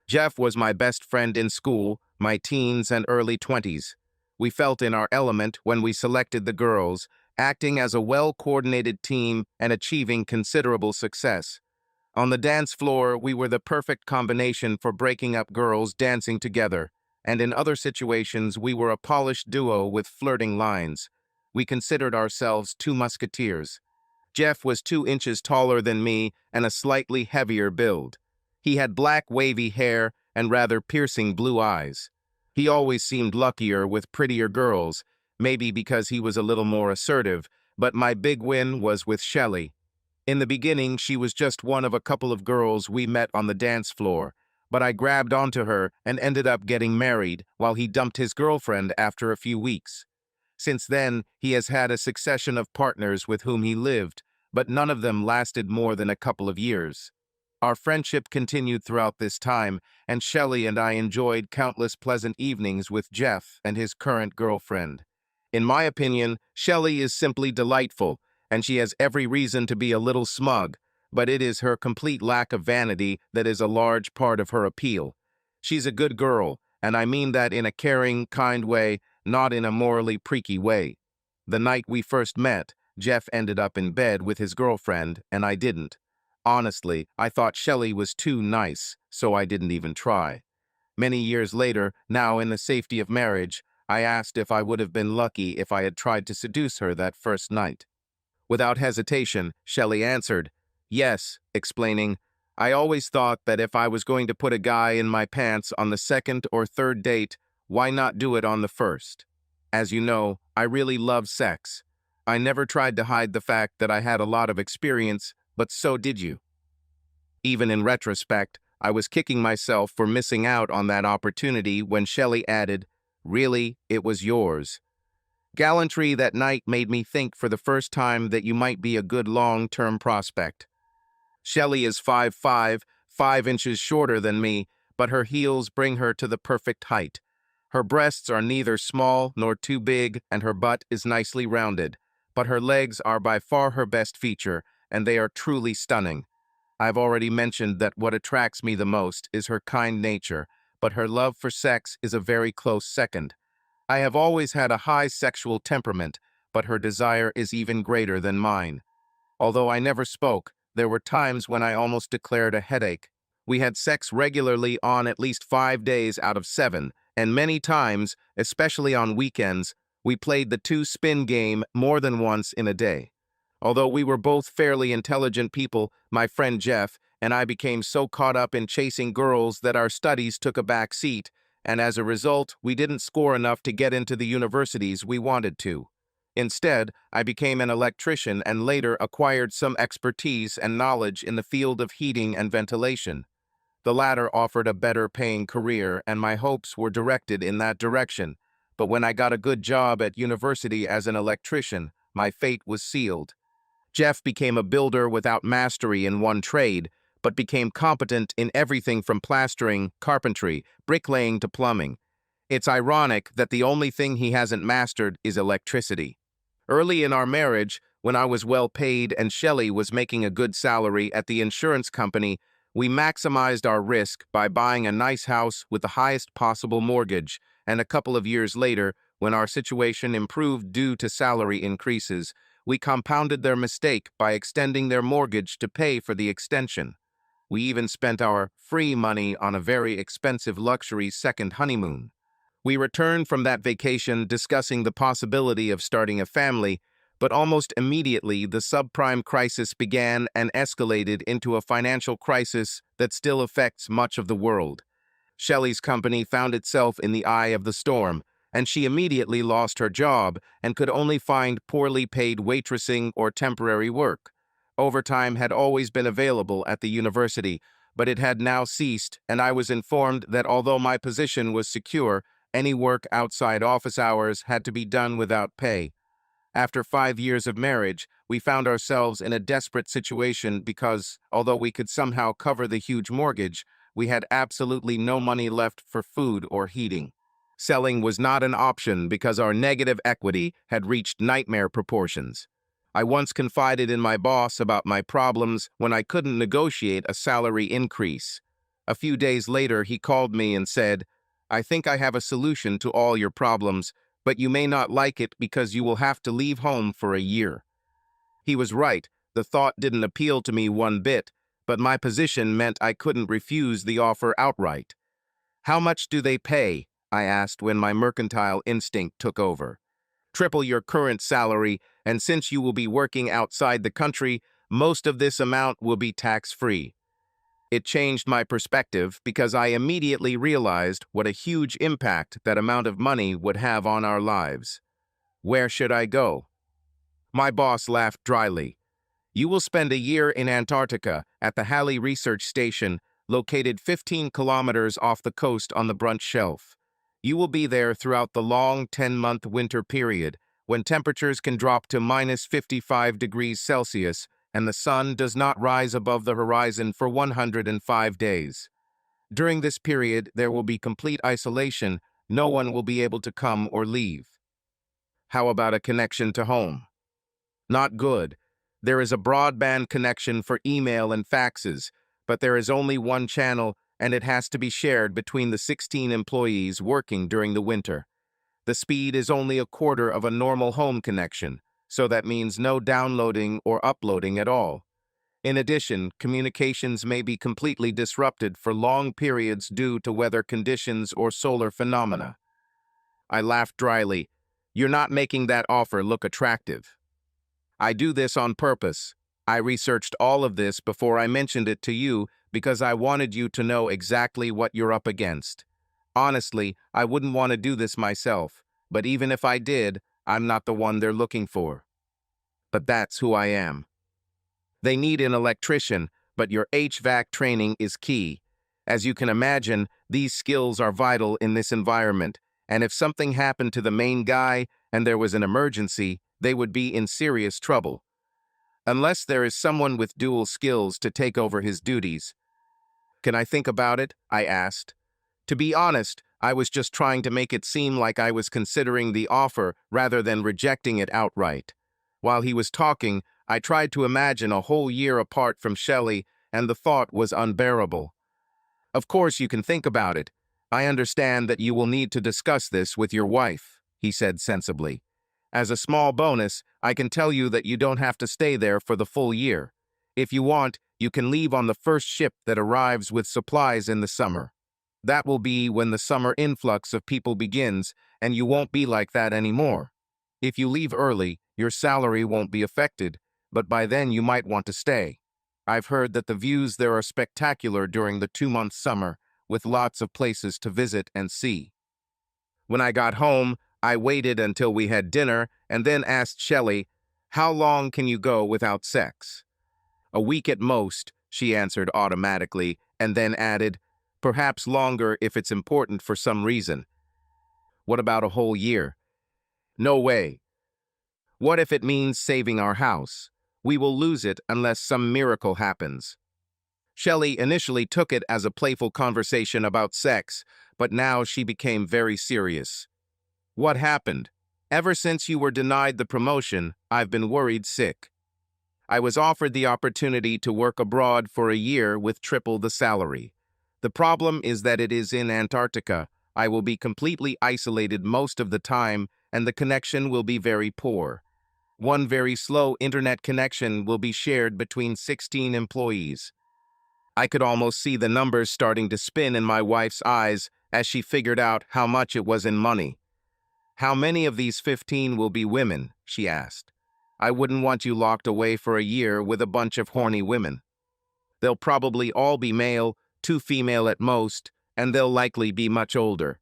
Jeff was my best friend in school, my teens and early 20s. We felt in our element when we selected the girls, acting as a well-coordinated team and achieving considerable success. On the dance floor, we were the perfect combination for breaking up girls dancing together, and in other situations, we were a polished duo with flirting lines. We considered ourselves two musketeers. Jeff was 2 inches taller than me and a slightly heavier build. He had black wavy hair and rather piercing blue eyes. He always seemed luckier with prettier girls, maybe because he was a little more assertive, but my big win was with Shelley. In the beginning, she was just one of a couple of girls we met on the dance floor, but I grabbed onto her and ended up getting married while he dumped his girlfriend after a few weeks. Since then, he has had a succession of partners with whom he lived, but none of them lasted more than a couple of years. Our friendship continued throughout this time, and Shelley and I enjoyed countless pleasant evenings with Jeff and his current girlfriend. In my opinion, Shelley is simply delightful, and she has every reason to be a little smug, but it is her complete lack of vanity that is a large part of her appeal. She's a good girl, and I mean that in a caring, kind way, not in a morally preaky way. The night we first met, Jeff ended up in bed with his girlfriend, and I didn't. Honestly, I thought Shelley was too nice, so I didn't even try. Many years later, now in the safety of marriage, I asked if I would have been lucky if I had tried to seduce her that first night. Without hesitation, Shelley answered, "Yes," explaining, "I always thought that if I was going to put a guy in my pants on the second or third date, why not do it on the first? As you know, I really love sex. I never tried to hide the fact that I had a lot of experience, but so did you." Even in retrospect, I was kicking myself for missing out on that opportunity when Shelley added, "Really, it was yours." Gallantry that night made me think for the first time that you might be a good long-term prospect. Shelley is 5'5", 5 inches shorter than me, but her heels bring her to the perfect height. Her breasts are neither small nor too big, and her butt is nicely rounded, but her legs are by far her best feature, and they are truly stunning. I've already mentioned that what attracts me the most is her kind nature, but her love for sex is a very close second. I have always had a high sexual temperament, but her desire is even greater than mine. Although I never spoke, there were times when I almost declared a headache. We had sex regularly on at least 5 days out of 7, and many times, especially on weekends, we played the two-spin game more than once in a day. Although we were both fairly intelligent people, my friend Jeff and I became so caught up in chasing girls that our studies took a back seat, and as a result, we didn't score enough to get into the universities we wanted to. Instead, I became an electrician and later acquired some expertise and knowledge in the field of heating and ventilation. The latter offered a better-paying career, and my hopes were directed in that direction. But when I got a good job at university as an electrician, my fate was sealed. Jeff became a builder without mastery in one trade, but became competent in everything from plastering, carpentry, bricklaying to plumbing. It's ironic that the only thing he hasn't mastered is electricity. Early in our marriage, when I was well paid and Shelley was making a good salary at the insurance company, we maximized our risk by buying a nice house with the highest possible mortgage, and a couple of years later, when our situation improved due to salary increases, we compounded their mistake by extending their mortgage to pay for the extension. We even spent our free money on a very expensive luxury second honeymoon. We returned from that vacation discussing the possibility of starting a family, but almost immediately the subprime crisis began and escalated into a financial crisis that still affects much of the world. Shelley's company found itself in the eye of the storm, and she immediately lost her job and could only find poorly paid waitressing or temporary work. Overtime had always been available at the university, but it had now ceased, and I was informed that although my position was secure, any work outside office hours had to be done without pay. After 5 years of marriage, we found ourselves in a desperate situation because, although we could somehow cover the huge mortgage, we had absolutely no money left for food or heating. Selling was not an option because our negative equity had reached nightmare proportions. I once confided in my boss about my problems when I couldn't negotiate a salary increase. A few days later, he called me and said, "I think I have a solution to all your problems, but you may not like it because you will have to leave home for a year." He was right. The thought didn't appeal to me one bit, but my position meant I couldn't refuse the offer outright. "How much do they pay?" I asked when my mercantile instinct took over. "Triple your current salary, and since you will be working outside the country, most of this amount will be tax-free." It changed my perspective because I immediately realized what a huge impact that amount of money would have on our lives. Where should I go? My boss laughed dryly. "You will spend a year in Antarctica at the Halley Research Station, located 15 kilometers off the coast on the Brunt Shelf. You will be there throughout the long 10-month winter period, when temperatures can drop to minus 55 degrees Celsius and the sun does not rise above the horizon for 105 days. During this period, there will be complete isolation. No one will be able to come or leave." How about a connection to home? Not good. There is a broadband connection for email and faxes, but there is only one channel, and it has to be shared between the 16 employees working during the winter. The speed is only a quarter of a normal home connection, so that means no downloading or uploading at all. In addition, communications may be completely disrupted for long periods due to weather conditions or solar phenomena. I laughed dryly. "You're not making that offer look attractive." "I do this on purpose. I researched all of this before I mentioned it to you because I wanted you to know exactly what you're up against. Honestly, I wouldn't want to do this myself, but even if I did, I'm not the one they're looking for. But that's who I am. They need an electrician, but your HVAC training is key. As you can imagine, these skills are vital in this environment, and if something happened to the main guy and there was an emergency, they would be in serious trouble. Unless there is someone with dual skills to take over his duties." "Can I think about it?" I asked. To be honest, I was just trying to make it seem like I was considering the offer rather than rejecting it outright. While he was talking, I tried to imagine a whole year apart from Shelley, and the thought was unbearable. "Of course you can think about it. I understand that you will need to discuss this with your wife," he said sensibly. "As a small bonus, I can tell you that you don't have to stay there for the full year. If you want, you can leave on the first ship that arrives with supplies in the summer. That will be when the summer influx of people begins, and you won't be like that anymore. If you leave early, your salary won't be affected, but by then you might want to stay. I've heard that the views there are spectacular during the 2-month summer, with lots of places to visit and see." When I got home, I waited until we had dinner and then asked Shelley, "How long can you go without sex?" "A week at most," she answered automatically, and then added, "Perhaps longer if it's important for some reason." "What about a whole year?" "No way. What if it means saving our house? We will lose it unless some miracle happens." Shelley initially took it as a playful conversation about sex, but now she became very serious. "What happened? Ever since you were denied the promotion, I've been worried sick. I was offered the opportunity to work abroad for a year with triple the salary. The problem is that it is in Antarctica. I will be completely isolated most of the time, and the connection will be very poor. One very slow internet connection will be shared between 16 employees." I could almost see the numbers starting to spin in my wife's eyes as she figured out how much it was in money. "How many of these 15 will be women?" she asked. "I wouldn't want you locked away for a year with a bunch of horny women. They'll probably all be male, 2 female at most, and they'll likely be much older."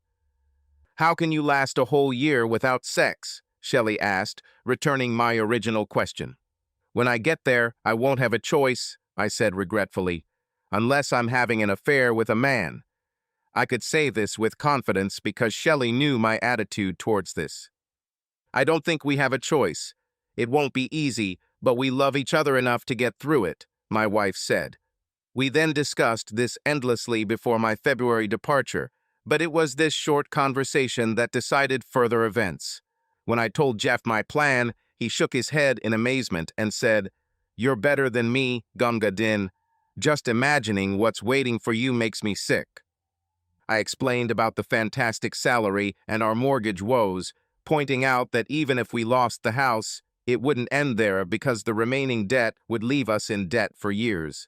"How can you last a whole year without sex?" Shelley asked, returning my original question. "When I get there, I won't have a choice," I said regretfully, "unless I'm having an affair with a man." I could say this with confidence because Shelley knew my attitude towards this. "I don't think we have a choice. It won't be easy, but we love each other enough to get through it," my wife said. We then discussed this endlessly before my February departure, but it was this short conversation that decided further events. When I told Jeff my plan, he shook his head in amazement and said, "You're better than me, Gunga Din. Just imagining what's waiting for you makes me sick. I explained about the fantastic salary and our mortgage woes, pointing out that even if we lost the house, it wouldn't end there because the remaining debt would leave us in debt for years.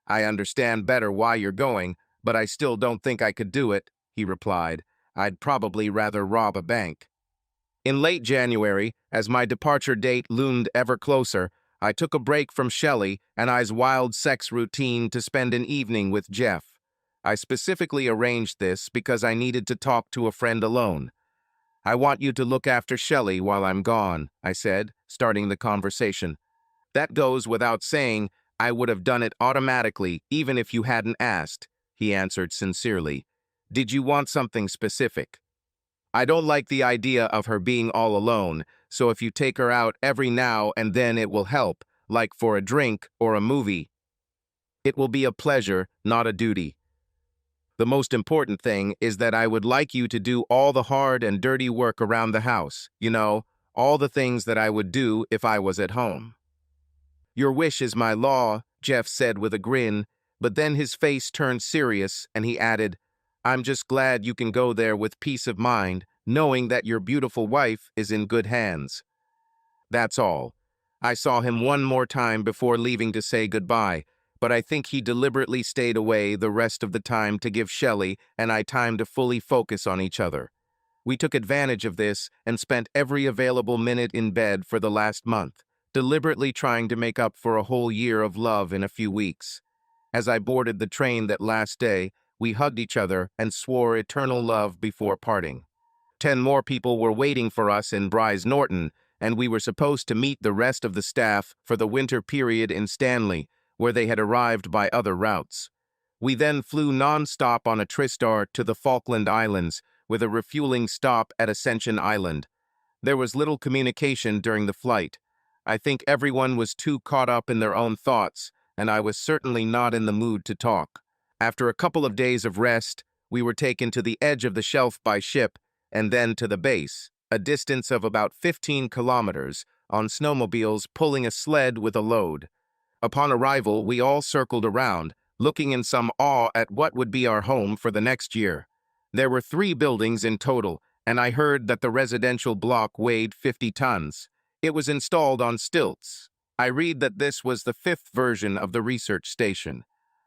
I understand better why you're going, but I still don't think I could do it, he replied. I'd probably rather rob a bank. In late January, as my departure date loomed ever closer, I took a break from Shelley and I's wild sex routine to spend an evening with Jeff. I specifically arranged this because I needed to talk to a friend alone. I want you to look after Shelley while I'm gone, I said, starting the conversation. That goes without saying. I would have done it automatically, even if you hadn't asked, he answered sincerely. Did you want something specific? I don't like the idea of her being all alone, so if you take her out every now and then it will help, like for a drink or a movie. It will be a pleasure, not a duty. The most important thing is that I would like you to do all the hard and dirty work around the house, all the things that I would do if I was at home. Your wish is my law, Jeff said with a grin, but then his face turned serious and he added, I'm just glad you can go there with peace of mind, knowing that your beautiful wife is in good hands. That's all. I saw him one more time before leaving to say goodbye, but I think he deliberately stayed away the rest of the time to give Shelley and I time to fully focus on each other. We took advantage of this and spent every available minute in bed for the last month, deliberately trying to make up for a whole year of love in a few weeks. As I boarded the train that last day, we hugged each other and swore eternal love before parting. 10 more people were waiting for us in Bryce Norton, and we were supposed to meet the rest of the staff for the winter period in Stanley, where they had arrived by other routes. We then flew non-stop on a TriStar to the Falkland Islands, with a refueling stop at Ascension Island. There was little communication during the flight. I think everyone was too caught up in their own thoughts, and I was certainly not in the mood to talk. After a couple of days of rest, we were taken to the edge of the shelf by ship, and then to the base, a distance of about 15 kilometers, on snowmobiles pulling a sled with a load. Upon arrival, we all circled around, looking in some awe at what would be our home for the next year. There were 3 buildings in total, and I heard that the residential block weighed 50 tons. It was installed on stilts. I read that this was the 5th version of the research station.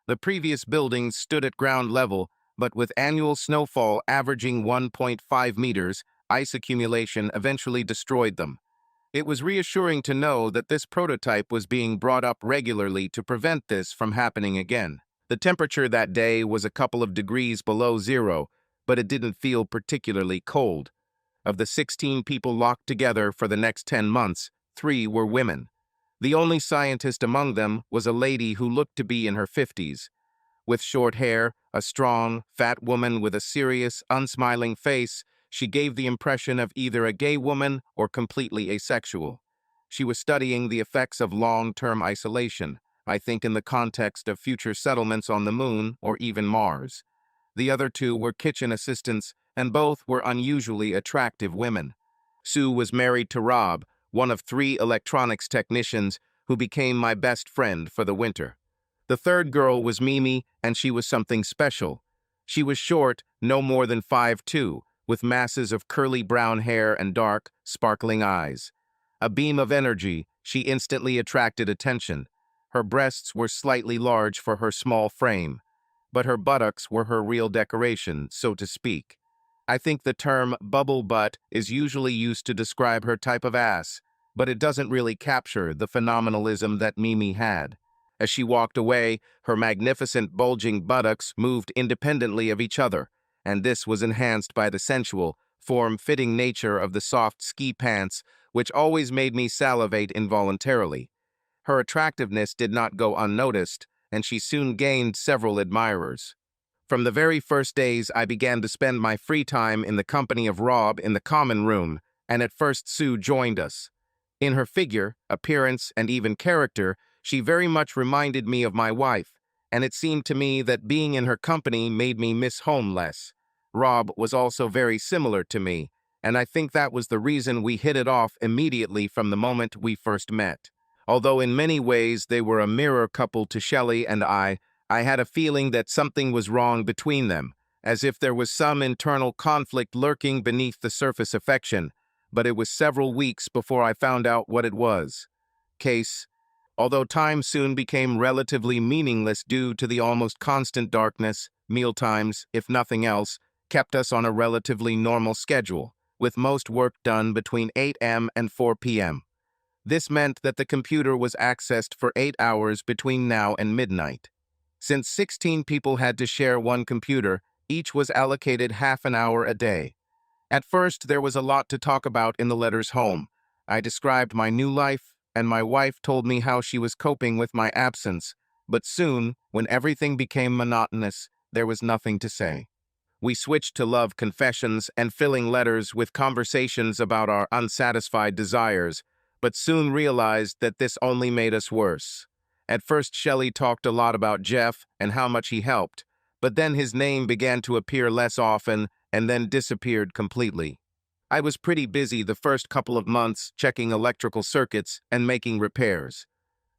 The previous buildings stood at ground level, but with annual snowfall averaging 1.5 meters, ice accumulation eventually destroyed them. It was reassuring to know that this prototype was being brought up regularly to prevent this from happening again. The temperature that day was a couple of degrees below zero, but it didn't feel particularly cold. Of the 16 people locked together for the next 10 months, 3 were women. The only scientist among them was a lady who looked to be in her 50s. With short hair, a strong, fat woman with a serious, unsmiling face, she gave the impression of either a gay woman or completely asexual. She was studying the effects of long-term isolation, I think in the context of future settlements on the Moon or even Mars. The other 2 were kitchen assistants, and both were unusually attractive women. Sue was married to Rob, one of 3 electronics technicians who became my best friend for the winter. The third girl was Mimi, and she was something special. She was short, no more than 5'2", with masses of curly brown hair and dark, sparkling eyes. A beam of energy, she instantly attracted attention. Her breasts were slightly large for her small frame, but her buttocks were her real decoration, so to speak. I think the term bubble butt is usually used to describe her type of ass, but it doesn't really capture the phenomenalism that Mimi had. As she walked away, her magnificent bulging buttocks moved independently of each other, and this was enhanced by the sensual, form-fitting nature of the soft ski pants, which always made me salivate involuntarily. Her attractiveness did not go unnoticed, and she soon gained several admirers. From the very first days, I began to spend my free time in the company of Rob in the common room, and at first Sue joined us. In her figure, appearance, and even character, she very much reminded me of my wife, and it seemed to me that being in her company made me miss home less. Rob was also very similar to me, and I think that was the reason we hit it off immediately from the moment we first met. Although in many ways they were a mirror couple to Shelley and I had a feeling that something was wrong between them, as if there was some internal conflict lurking beneath the surface affection, but it was several weeks before I found out what it was. Case, although time soon became relatively meaningless due to the almost constant darkness, mealtimes, if nothing else, kept us on a relatively normal schedule, with most work done between 8 a.m. and 4 p.m. This meant that the computer was accessed for 8 hours between now and midnight. Since 16 people had to share one computer, each was allocated half an hour a day. At first, there was a lot to talk about in the letters home. I described my new life, and my wife told me how she was coping with my absence. But soon, when everything became monotonous, there was nothing to say. We switched to love confessions and filling letters with conversations about our unsatisfied desires, but soon realized that this only made us worse. At first, Shelley talked a lot about Jeff and how much he helped, but then his name began to appear less often and then disappeared completely. I was pretty busy the first couple of months checking electrical circuits and making repairs.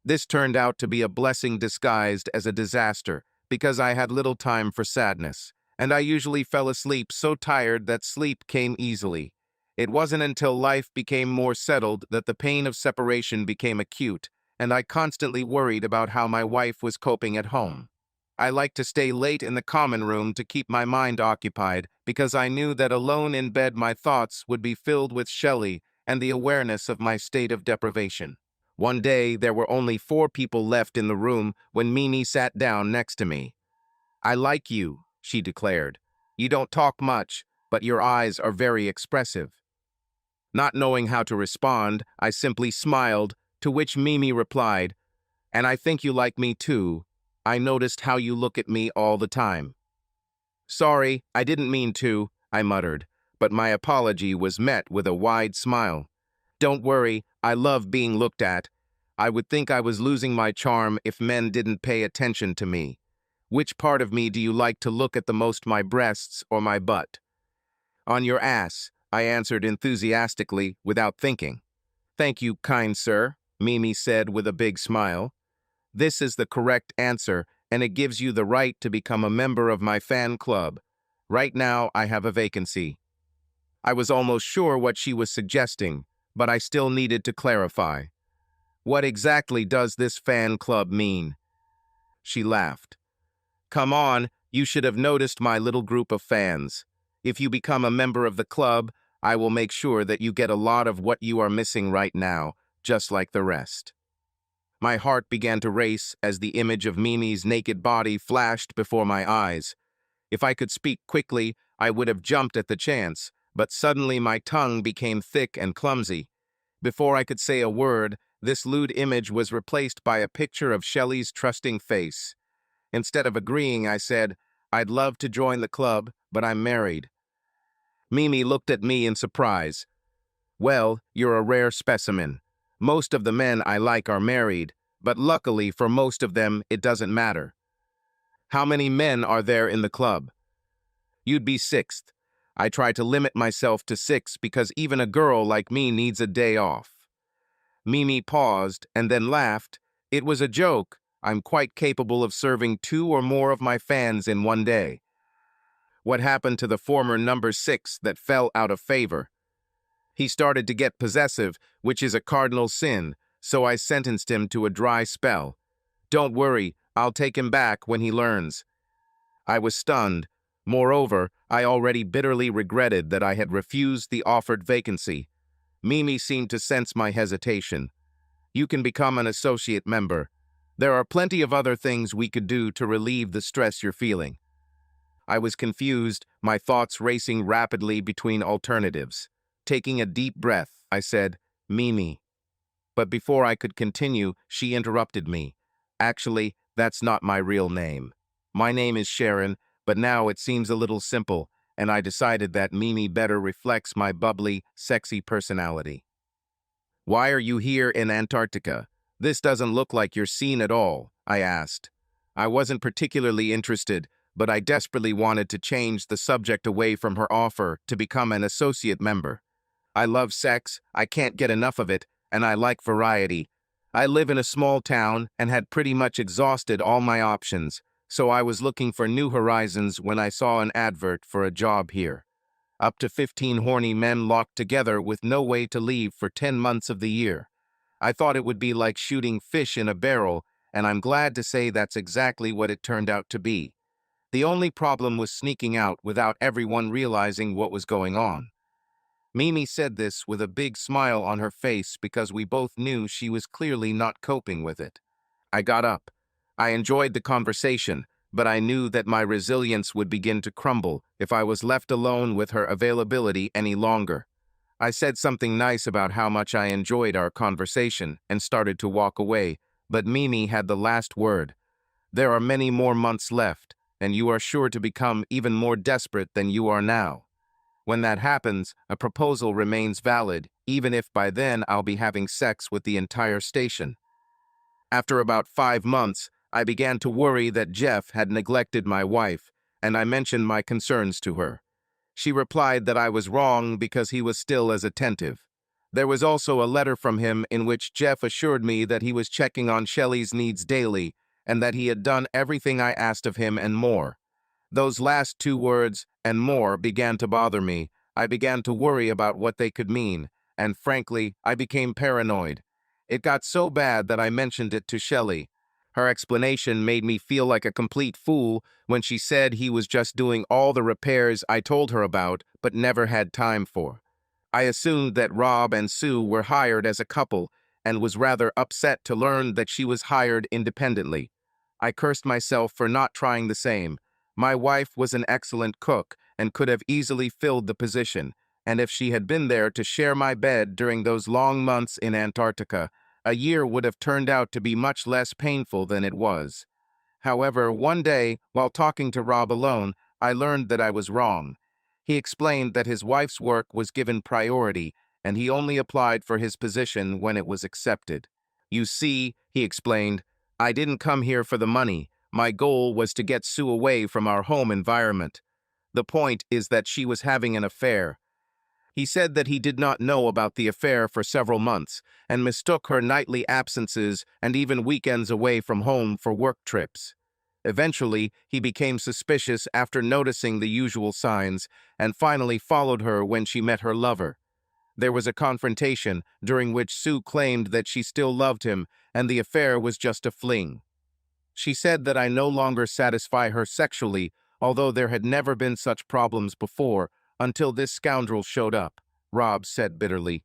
This turned out to be a blessing disguised as a disaster because I had little time for sadness, and I usually fell asleep so tired that sleep came easily. It wasn't until life became more settled that the pain of separation became acute, and I constantly worried about how my wife was coping at home. I liked to stay late in the common room to keep my mind occupied because I knew that alone in bed my thoughts would be filled with Shelley and the awareness of my state of deprivation. One day, there were only 4 people left in the room when Mimi sat down next to me. "I like you," she declared. "You don't talk much, but your eyes are very expressive." Not knowing how to respond, I simply smiled, to which Mimi replied, "And I think you like me too. I noticed how you look at me all the time." "Sorry, I didn't mean to," I muttered, but my apology was met with a wide smile. "Don't worry, I love being looked at. I would think I was losing my charm if men didn't pay attention to me. Which part of me do you like to look at the most, my breasts or my butt?" "On your ass," I answered enthusiastically without thinking. "Thank you, kind sir," Mimi said with a big smile. "This is the correct answer, and it gives you the right to become a member of my fan club. Right now, I have a vacancy." I was almost sure what she was suggesting, but I still needed to clarify. "What exactly does this fan club mean?" She laughed. "Come on, you should have noticed my little group of fans. If you become a member of the club, I will make sure that you get a lot of what you are missing right now, just like the rest." My heart began to race as the image of Mimi's naked body flashed before my eyes. If I could speak quickly, I would have jumped at the chance, but suddenly my tongue became thick and clumsy. Before I could say a word, this lewd image was replaced by a picture of Shelley's trusting face. Instead of agreeing, I said, "I'd love to join the club, but I'm married." Mimi looked at me in surprise. "Well, you're a rare specimen. Most of the men I like are married, but luckily for most of them, it doesn't matter." "How many men are there in the club?" "You'd be 6th. I try to limit myself to 6 because even a girl like me needs a day off." Mimi paused and then laughed. "It was a joke. I'm quite capable of serving 2 or more of my fans in one day." "What happened to the former number 6 that fell out of favor?" "He started to get possessive, which is a cardinal sin, so I sentenced him to a dry spell. Don't worry, I'll take him back when he learns." I was stunned. Moreover, I already bitterly regretted that I had refused the offered vacancy. Mimi seemed to sense my hesitation. "You can become an associate member. There are plenty of other things we could do to relieve the stress you're feeling." I was confused, my thoughts racing rapidly between alternatives. Taking a deep breath, I said, "Mimi." But before I could continue, she interrupted me. "Actually, that's not my real name. My name is Sharon, but now it seems a little simple, and I decided that Mimi better reflects my bubbly, sexy personality." "Why are you here in Antarctica? This doesn't look like your scene at all," I asked. I wasn't particularly interested, but I desperately wanted to change the subject away from her offer to become an associate member. "I love sex, I can't get enough of it, and I like variety. I live in a small town and had pretty much exhausted all my options, so I was looking for new horizons when I saw an advert for a job here. Up to 15 horny men locked together with no way to leave for 10 months of the year. I thought it would be like shooting fish in a barrel, and I'm glad to say that's exactly what it turned out to be. The only problem was sneaking out without everyone realizing what was going on. Mimi said this with a big smile on her face because we both knew she was clearly not coping with it. I got up. I enjoyed the conversation, but I knew that my resilience would begin to crumble if I was left alone with her availability any longer. I said something nice about how much I enjoyed our conversation and started to walk away, but Mimi had the last word. There are many more months left, and you are sure to become even more desperate than you are now. When that happens, a proposal remains valid, even if by then I'll be having sex with the entire station. After about 5 months, I began to worry that Jeff had neglected my wife, and I mentioned my concerns to her. She replied that I was wrong because he was still as attentive. There was also a letter from him in which Jeff assured me that he was checking on Shelley's needs daily and that he had done everything I asked of him and more. Those last 2 words, and more, began to bother me. I began to worry about what they could mean, and frankly, I became paranoid. It got so bad that I mentioned it to Shelley. Her explanation made me feel like a complete fool when she said he was just doing all the repairs I told her about but never had time for. I assumed that Rob and Sue were hired as a couple and was rather upset to learn that she was hired independently. I cursed myself for not trying the same. My wife was an excellent cook and could have easily filled the position, and if she had been there to share my bed during those long months in Antarctica, a year would have turned out to be much less painful than it was. However, one day, while talking to Rob alone, I learned that I was wrong. He explained that his wife's work was given priority, and he only applied for his position when it was accepted. You see, he explained, I didn't come here for the money. My goal was to get Sue away from our home environment. The point is that she was having an affair. He said that he did not know about the affair for several months and mistook her nightly absences and even weekends away from home for work trips. Eventually, he became suspicious after noticing the usual signs and finally followed her when she met her lover. There was a confrontation during which Sue claimed that she still loved him and the affair was just a fling. She said that I no longer satisfy her sexually, although there had never been such problems before, until this scoundrel showed up, Rob said bitterly.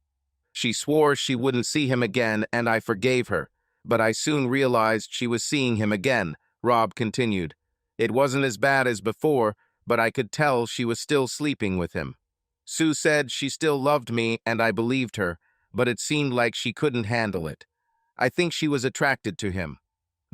She swore she wouldn't see him again, and I forgave her. But I soon realized she was seeing him again, Rob continued. It wasn't as bad as before, but I could tell she was still sleeping with him. Sue said she still loved me, and I believed her, but it seemed like she couldn't handle it. I think she was attracted to him.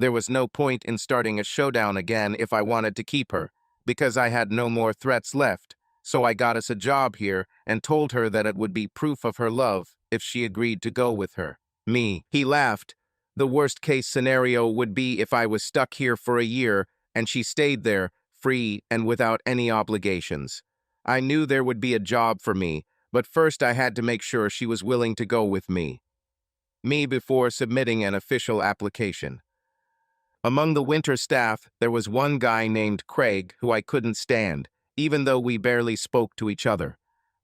There was no point in starting a showdown again if I wanted to keep her, because I had no more threats left, so I got us a job here and told her that it would be proof of her love if she agreed to go with her. He laughed. The worst-case scenario would be if I was stuck here for a year and she stayed there, free and without any obligations. I knew there would be a job for me, but first I had to make sure she was willing to go with me. Before submitting an official application. Among the winter staff, there was one guy named Craig who I couldn't stand, even though we barely spoke to each other.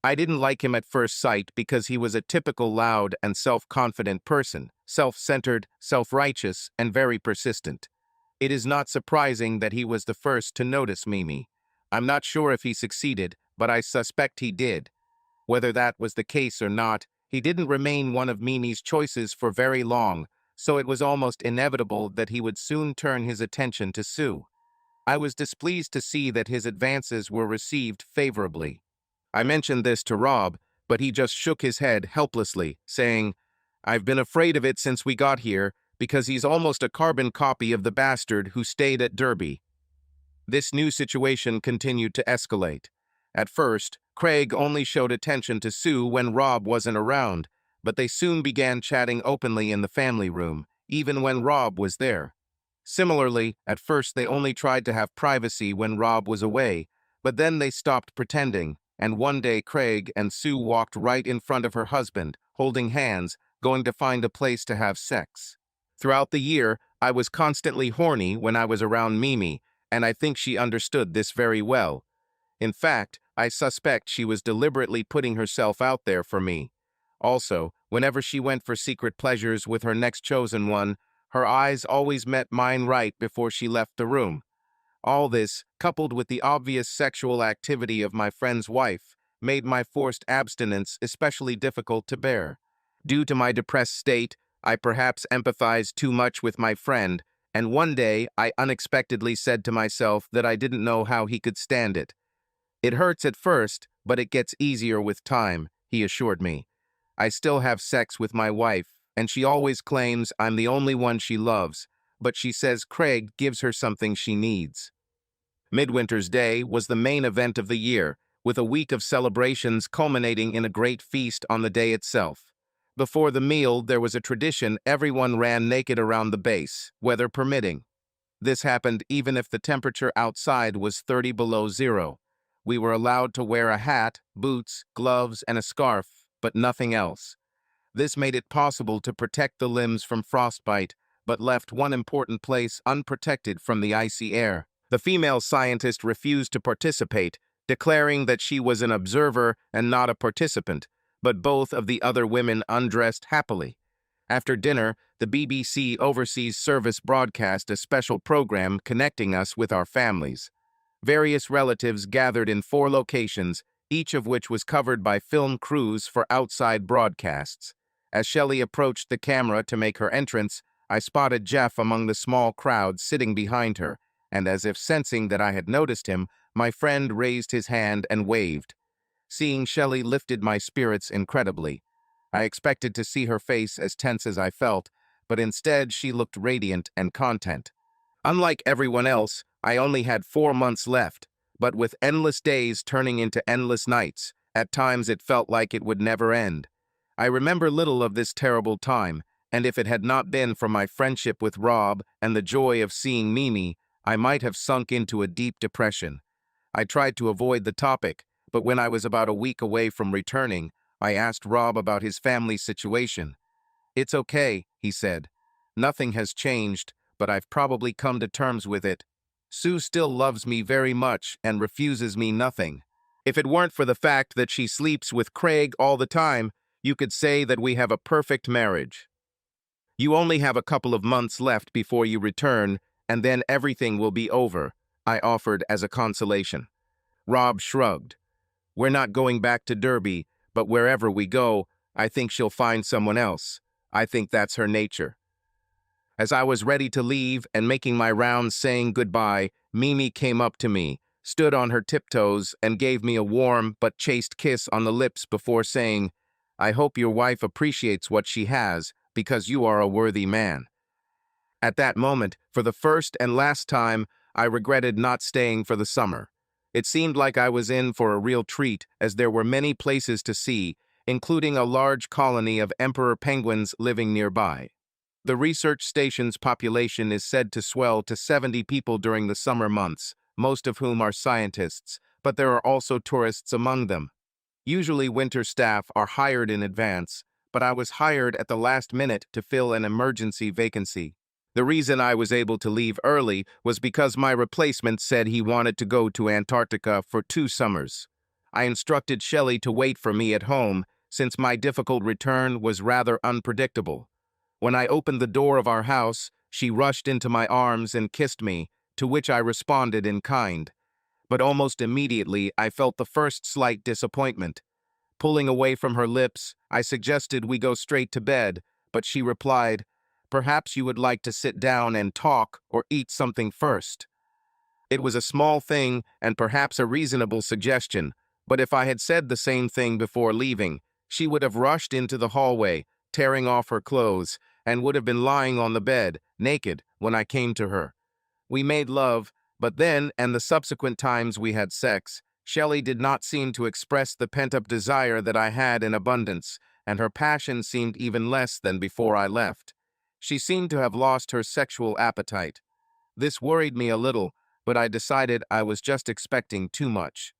I didn't like him at first sight because he was a typical loud and self-confident person, self-centered, self-righteous, and very persistent. It is not surprising that he was the first to notice Mimi. I'm not sure if he succeeded, but I suspect he did. Whether that was the case or not, he didn't remain one of Mimi's choices for very long, so it was almost inevitable that he would soon turn his attention to Sue. I was displeased to see that his advances were received favorably. I mentioned this to Rob, but he just shook his head helplessly, saying, I've been afraid of it since we got here, because he's almost a carbon copy of the bastard who stayed at Derby. This new situation continued to escalate. At first, Craig only showed attention to Sue when Rob wasn't around, but they soon began chatting openly in the family room, even when Rob was there. Similarly, at first they only tried to have privacy when Rob was away, but then they stopped pretending, and one day Craig and Sue walked right in front of her husband, holding hands, going to find a place to have sex. Throughout the year, I was constantly horny when I was around Mimi, and I think she understood this very well. In fact, I suspect she was deliberately putting herself out there for me. Also, whenever she went for secret pleasures with her next chosen one, her eyes always met mine right before she left the room. All this, coupled with the obvious sexual activity of my friend's wife, made my forced abstinence especially difficult to bear. Due to my depressed state, I perhaps empathized too much with my friend, and one day I unexpectedly said to myself that I didn't know how he could stand it. "It hurts at first, but it gets easier with time," he assured me. "I still have sex with my wife, and she always claims I'm the only one she loves, but she says Craig gives her something she needs." Midwinter's Day was the main event of the year, with a week of celebrations culminating in a great feast on the day itself. Before the meal, there was a tradition everyone ran naked around the base, weather permitting. This happened even if the temperature outside was 30 below zero. We were allowed to wear a hat, boots, gloves, and a scarf, but nothing else. This made it possible to protect the limbs from frostbite, but left one important place unprotected from the icy air. The female scientist refused to participate, declaring that she was an observer and not a participant, but both of the other women undressed happily. After dinner, the BBC Overseas Service broadcast a special program connecting us with our families. Various relatives gathered in 4 locations, each of which was covered by film crews for outside broadcasts. As Shelley approached the camera to make her entrance, I spotted Jeff among the small crowd sitting behind her, and as if sensing that I had noticed him, my friend raised his hand and waved. Seeing Shelley lifted my spirits incredibly. I expected to see her face as tense as I felt, but instead she looked radiant and content. Unlike everyone else, I only had 4 months left, but with endless days turning into endless nights, at times it felt like it would never end. I remember little of this terrible time, and if it had not been for my friendship with Rob and the joy of seeing Mimi, I might have sunk into a deep depression. I tried to avoid the topic, but when I was about a week away from returning, I asked Rob about his family situation. "It's okay," he said. "Nothing has changed, but I've probably come to terms with it. Sue still loves me very much and refuses me nothing. If it weren't for the fact that she sleeps with Craig all the time, you could say that we have a perfect marriage. You only have a couple of months left before you return, and then everything will be over," I offered as a consolation. Rob shrugged. "We're not going back to Derby, but wherever we go, I think she'll find someone else. I think that's her nature." As I was ready to leave and making my rounds saying goodbye, Mimi came up to me, stood on her tiptoes, and gave me a warm but chaste kiss on the lips before saying, "I hope your wife appreciates what she has, because you are a worthy man." At that moment, for the first and last time, I regretted not staying for the summer. It seemed like I was in for a real treat, as there were many places to see, including a large colony of emperor penguins living nearby. The research station's population is said to swell to 70 people during the summer months, most of whom are scientists, but there are also tourists among them. Usually winter staff are hired in advance, but I was hired at the last minute to fill an emergency vacancy. The reason I was able to leave early was because my replacement said he wanted to go to Antarctica for 2 summers. I instructed Shelley to wait for me at home, since my difficult return was rather unpredictable. When I opened the door of our house, she rushed into my arms and kissed me, to which I responded in kind. But almost immediately, I felt the first slight disappointment. Pulling away from her lips, I suggested we go straight to bed, but she replied, "Perhaps you would like to sit down and talk or eat something first." It was a small thing and perhaps a reasonable suggestion, but if I had said the same thing before leaving, she would have rushed into the hallway, tearing off her clothes, and would have been lying on the bed, naked, when I came to her. We made love, but then, and the subsequent times we had sex, Shelley did not seem to express the pent-up desire that I had in abundance, and her passion seemed even less than before I left. She seemed to have lost her sexual appetite. This worried me a little, but I decided I was just expecting too much.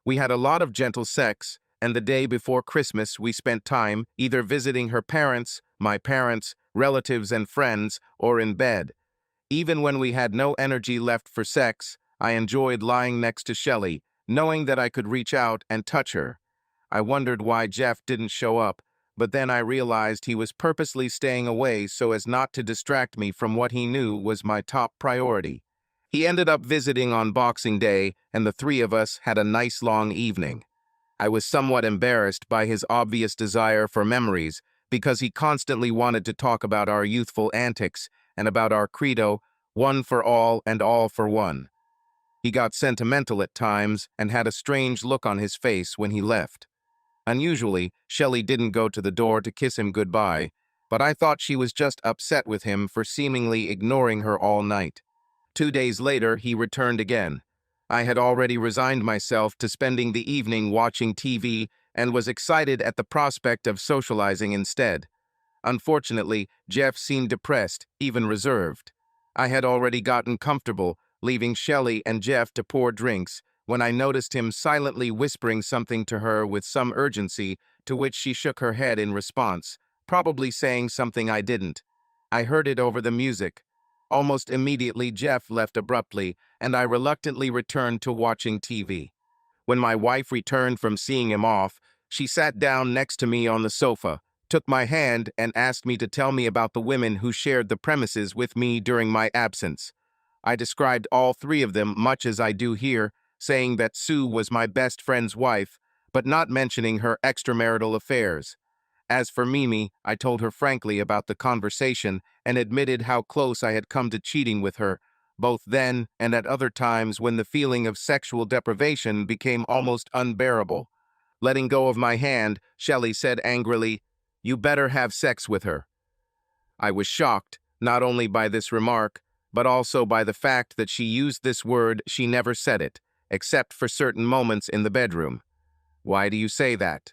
We had a lot of gentle sex, and the day before Christmas we spent time either visiting her parents, my parents, relatives and friends, or in bed. Even when we had no energy left for sex, I enjoyed lying next to Shelley, knowing that I could reach out and touch her. I wondered why Jeff didn't show up, but then I realized he was purposely staying away so as not to distract me from what he knew was my top priority. He ended up visiting on Boxing Day, and the three of us had a nice long evening. I was somewhat embarrassed by his obvious desire for memories because he constantly wanted to talk about our youthful antics and about our credo, one for all and all for one. He got sentimental at times and had a strange look on his face when he left. Unusually, Shelley didn't go to the door to kiss him goodbye, but I thought she was just upset with him for seemingly ignoring her all night. 2 days later, he returned again. I had already resigned myself to spending the evening watching TV and was excited at the prospect of socializing instead. Unfortunately, Jeff seemed depressed, even reserved. I had already gotten comfortable, leaving Shelley and Jeff to pour drinks, when I noticed him silently whispering something to her with some urgency, to which she shook her head in response, probably saying something I didn't. I heard it over the music. Almost immediately, Jeff left abruptly, and I reluctantly returned to watching TV. When my wife returned from seeing him off, she sat down next to me on the sofa, took my hand, and asked me to tell me about the women who shared the premises with me during my absence. I described all three of them much as I do here, saying that Sue was my best friend's wife, but not mentioning her extramarital affairs. As for Mimi, I told her frankly about the conversation and admitted how close I had come to cheating with her, both then and at other times when the feeling of sexual deprivation became almost unbearable. Letting go of my hand, Shelley said angrily, "You better have sex with her." I was shocked, not only by this remark, but also by the fact that she used this word. She never said it, except for certain moments in the bedroom. "Why do you say that?"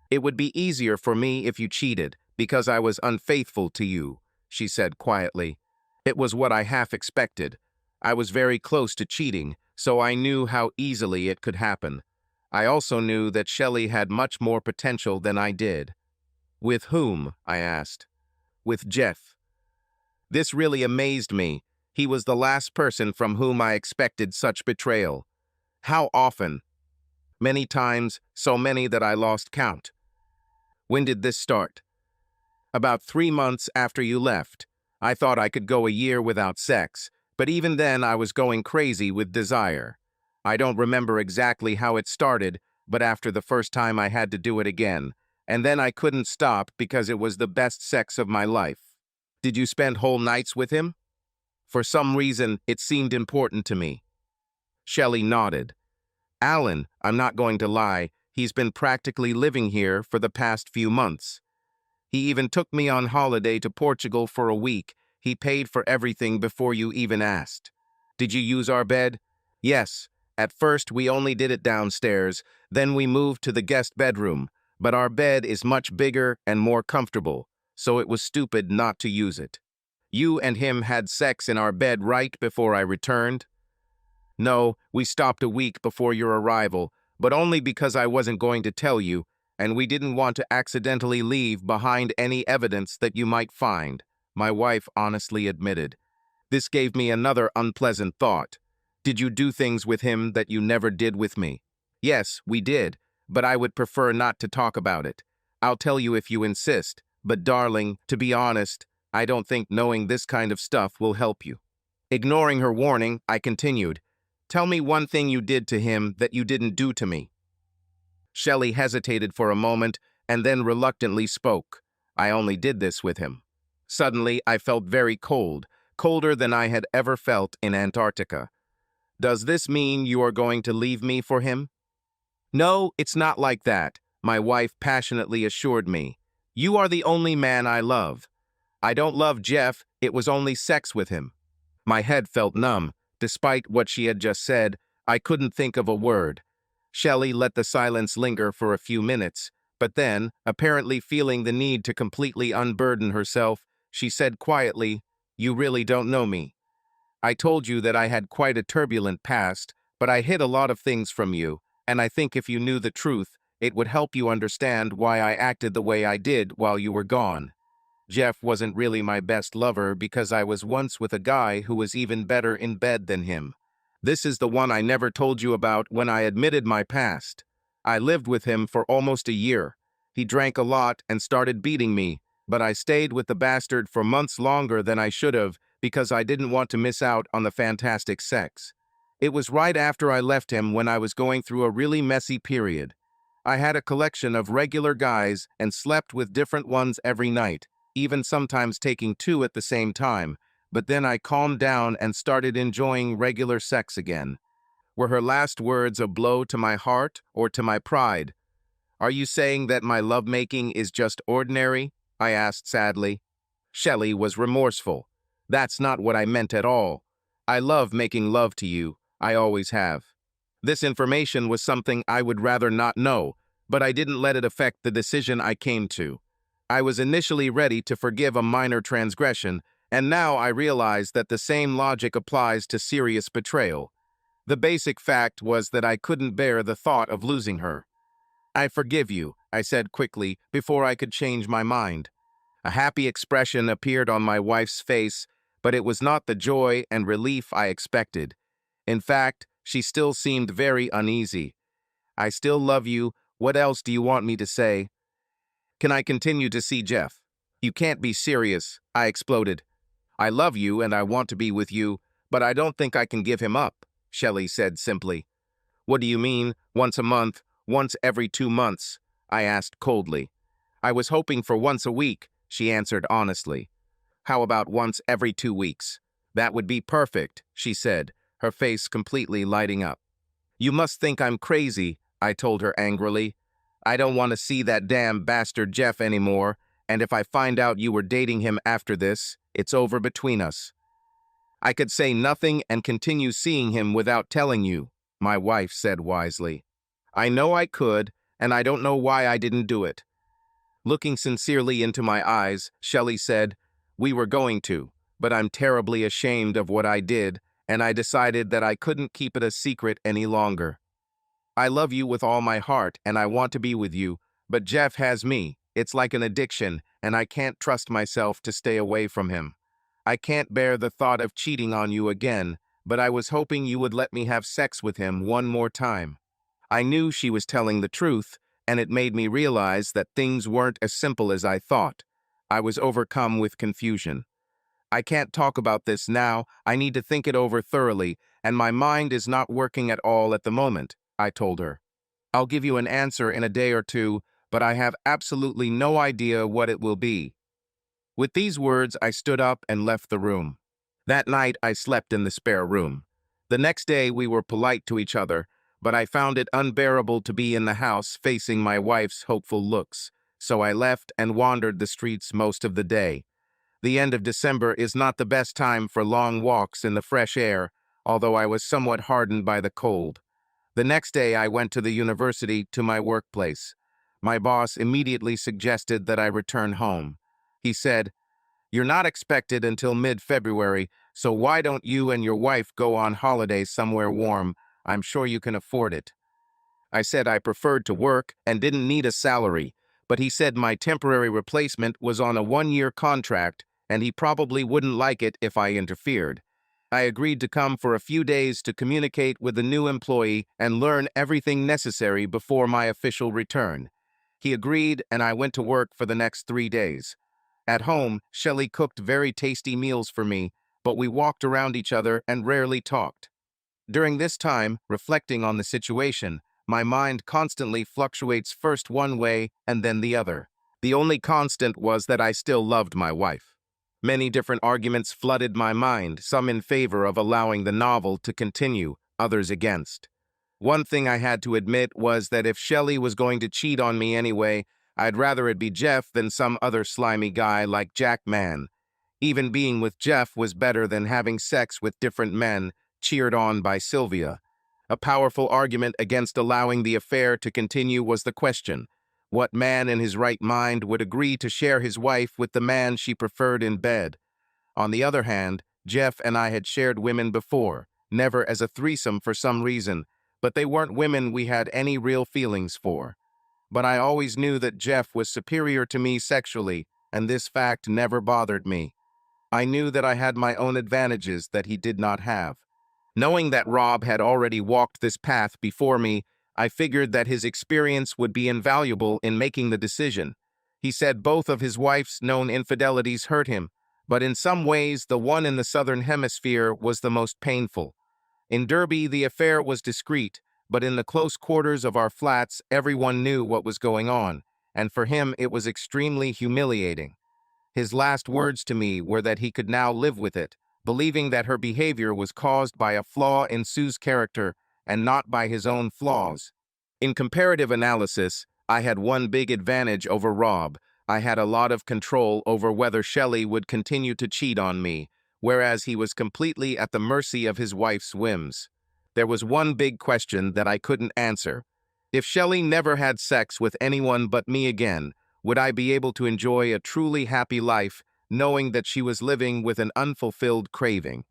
"It would be easier for me if you cheated, because I was unfaithful to you," she said quietly. It was what I half expected. I was very close to cheating, so I knew how easily it could happen. I also knew that Shelley had much more potential than I did. "With whom?" I asked. "With Jeff." This really amazed me. He was the last person from whom I expected such betrayal. How often? Many times, so many that I lost count. "When did this start?" "About 3 months after you left. I thought I could go a year without sex, but even then I was going crazy with desire. I don't remember exactly how it started, but after the first time I had to do it again, and then I couldn't stop because it was the best sex of my life." "Did you spend whole nights with him?" "For some reason, it seemed important to me." Shelley nodded. "Alan, I'm not going to lie, he's been practically living here for the past few months. He even took me on holiday to Portugal for a week. He paid for everything before you even asked." "Did you use our bed?" "Yes. At first, we only did it downstairs. Then we moved to the guest bedroom. But our bed is much bigger and more comfortable, so it was stupid not to use it." "You and him had sex in our bed right before I returned?" "No, we stopped a week before your arrival, but only because I wasn't going to tell you, and we didn't want to accidentally leave behind any evidence that you might find," my wife honestly admitted. This gave me another unpleasant thought. "Did you do things with him that you never did with me?" "Yes, we did, but I would prefer not to talk about it. I'll tell you if you insist, but darling, to be honest, I don't think knowing this kind of stuff will help you." Ignoring her warning, I continued, "Tell me one thing you did to him that you didn't do to me." Shelley hesitated for a moment and then reluctantly spoke. "I only did this with him." Suddenly, I felt very cold, colder than I had ever felt in Antarctica. "Does this mean you are going to leave me for him?" "No, it's not like that," my wife passionately assured me. "You are the only man I love. I don't love Jeff, it was only sex with him." My head felt numb. Despite what she had just said, I couldn't think of a word. Shelley let the silence linger for a few minutes, but then, apparently feeling the need to completely unburden herself, she said quietly, "You really don't know me. I told you that I had quite a turbulent past, but I hid a lot of things from you, and I think if you knew the truth, it would help you understand why I acted the way I did while you were gone." Jeff wasn't really my best lover because I was once with a guy who was even better in bed than him. This is the one I never told you about when I admitted my past. I lived with him for almost a year. He drank a lot and started beating me, but I stayed with the bastard for months longer than I should have because I didn't want to miss out on the fantastic sex. It was right after I left him when I was going through a really messy period. I had a collection of regular guys and slept with different ones every night, even sometimes taking two at the same time, but then I calmed down and started enjoying regular sex again. Were her last words a blow to my heart or to my pride? "Are you saying that my lovemaking is just ordinary?" I asked sadly. Shelley was remorseful. "That's not what I meant at all. I love making love to you. I always have." This information was something I would rather not know, but I didn't let it affect the decision I came to. I was initially ready to forgive a minor transgression, and now I realize that the same logic applies to serious betrayal. The basic fact was that I couldn't bear the thought of losing her. "I forgive you," I said quickly before I could change my mind. A happy expression appeared on my wife's face, but it was not the joy and relief I expected. In fact, she still seemed very uneasy. "I still love you. What else do you want me to say? Can I continue to see Jeff?" "You can't be serious," I exploded. "I love you and I want to be with you, but I don't think I can give him up," Shelley said simply. "What do you mean, once a month, once every 2 months?" I asked coldly. "I was hoping for once a week," she answered honestly. "How about once every 2 weeks? "That would be perfect," she said, her face completely lighting up. "You must think I'm crazy," I told her angrily. "I don't want to see that damn bastard Jeff anymore, and if I find out you were dating him after this, it's over between us." "I could say nothing and continue seeing him without telling you," my wife said wisely. "I know I could, and I don't know why I didn't do it." Looking sincerely into my eyes, Shelley said, "We were going to, but I'm terribly ashamed of what I did, and I decided that I couldn't keep it a secret any longer. I love you with all my heart, and I want to be with you, but Jeff has me. It's like an addiction, and I can't trust myself to stay away from him. I can't bear the thought of cheating on you again, but I was hoping you would let me have sex with him one more time." I knew she was telling the truth, and it made me realize that things weren't as simple as I thought. I was overcome with confusion. "I can't talk about this now. I need to think it over thoroughly, and my mind is not working at all at the moment," I told her. "I'll give you an answer in a day or two, but I have absolutely no idea what it will be." With these words, I stood up and left the room. That night, I slept in the spare room. The next day, we were polite to each other, but I found it unbearable to be in the house facing my wife's hopeful looks, so I left and wandered the streets most of the day. The end of December is not the best time for long walks in the fresh air, although I was somewhat hardened by the cold. The next day, I went to the university to my workplace. My boss immediately suggested that I return home. He said, "You're not expected until mid-February, so why don't you and your wife go on holiday somewhere warm? I'm sure you can afford it." I said I preferred to work and didn't need a salary, but he said my temporary replacement was on a 1-year contract and he probably wouldn't like it if I interfered. I agreed to come for a few days to communicate with the new employee and learn everything necessary before my official return. He agreed, and I went to work for the next 3 days. At home, Shelley cooked very tasty meals for me, but we walked around each other and rarely talked. During this time, reflecting on the situation, my mind constantly fluctuates first one way and then the other. The only constant was that I still loved my wife. Many different arguments flooded my mind, some in favor of allowing the novel to continue, others against. One thing I had to admit was that if Shelley was going to cheat on me anyway, I'd rather it be Jeff than some other slimy guy like Jack Mann. Even being with Jeff was better than having sex with different men, cheered on by Sylvia. A powerful argument against allowing the affair to continue was the question: what man in his right mind would agree to share his wife with the man she preferred in bed? On the other hand, Jeff and I had shared women before, never as a threesome for some reason, but they weren't women we had any real feelings for. But I always knew that Jeff was superior to me sexually, and this fact never bothered me. I knew that I had my own advantages that he did not have. Knowing that Rob had already walked this path before me, I figured that his experience would be invaluable in making the decision. He said both of his wife's known infidelities hurt him, but in some ways the one in the southern hemisphere was the most painful. In Derby, the affair was discreet, but in the close quarters of our flats, everyone knew what was going on, and for him it was extremely humiliating. His last words to me were that he could now live with it, believing that her behavior was caused by a flaw in Sue's character and not by his own flaws. In comparative analysis, I had one big advantage over Rob. I had a lot of control over whether Shelley would continue to cheat on me, whereas he was completely at the mercy of his wife's whims. There was one big question that I couldn't answer. If Shelley never had sex with anyone but me again, would I be able to enjoy a truly happy life knowing that she was living with an unfulfilled craving?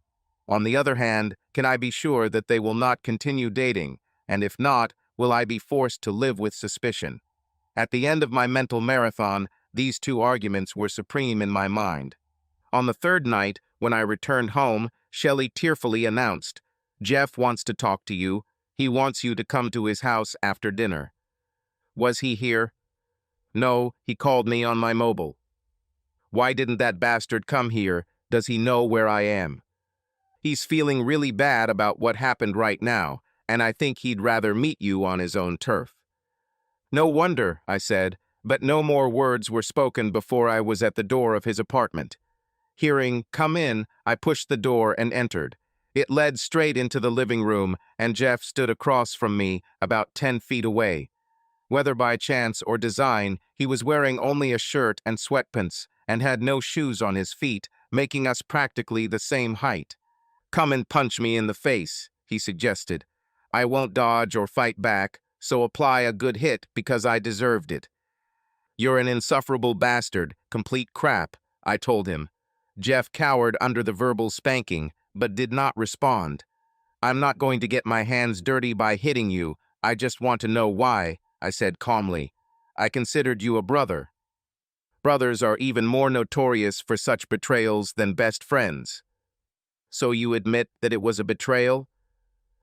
On the other hand, can I be sure that they will not continue dating, and if not, will I be forced to live with suspicion? At the end of my mental marathon, these two arguments were supreme in my mind. On the third night, when I returned home, Shelley tearfully announced, "Jeff wants to talk to you. He wants you to come to his house after dinner." Was he here? No, he called me on my mobile. Why didn't that bastard come here? Does he know where I am? He's feeling really bad about what happened right now, and I think he'd rather meet you on his own turf. No wonder, I said, but no more words were spoken before I was at the door of his apartment. Hearing, "Come in," I pushed the door and entered. It led straight into the living room, and Jeff stood across from me, about 10 feet away. Whether by chance or design, he was wearing only a shirt and sweatpants and had no shoes on his feet, making us practically the same height. "Come and punch me in the face," he suggested. "I won't dodge or fight back, so apply a good hit because I deserved it." "You're an insufferable bastard, complete crap," I told him. Jeff cowered under the verbal spanking, but did not respond. "I'm not going to get my hands dirty by hitting you. I just want to know why," I said calmly. "I considered you a brother." Brothers are even more notorious for such betrayals than best friends. "So you admit that it was a betrayal?"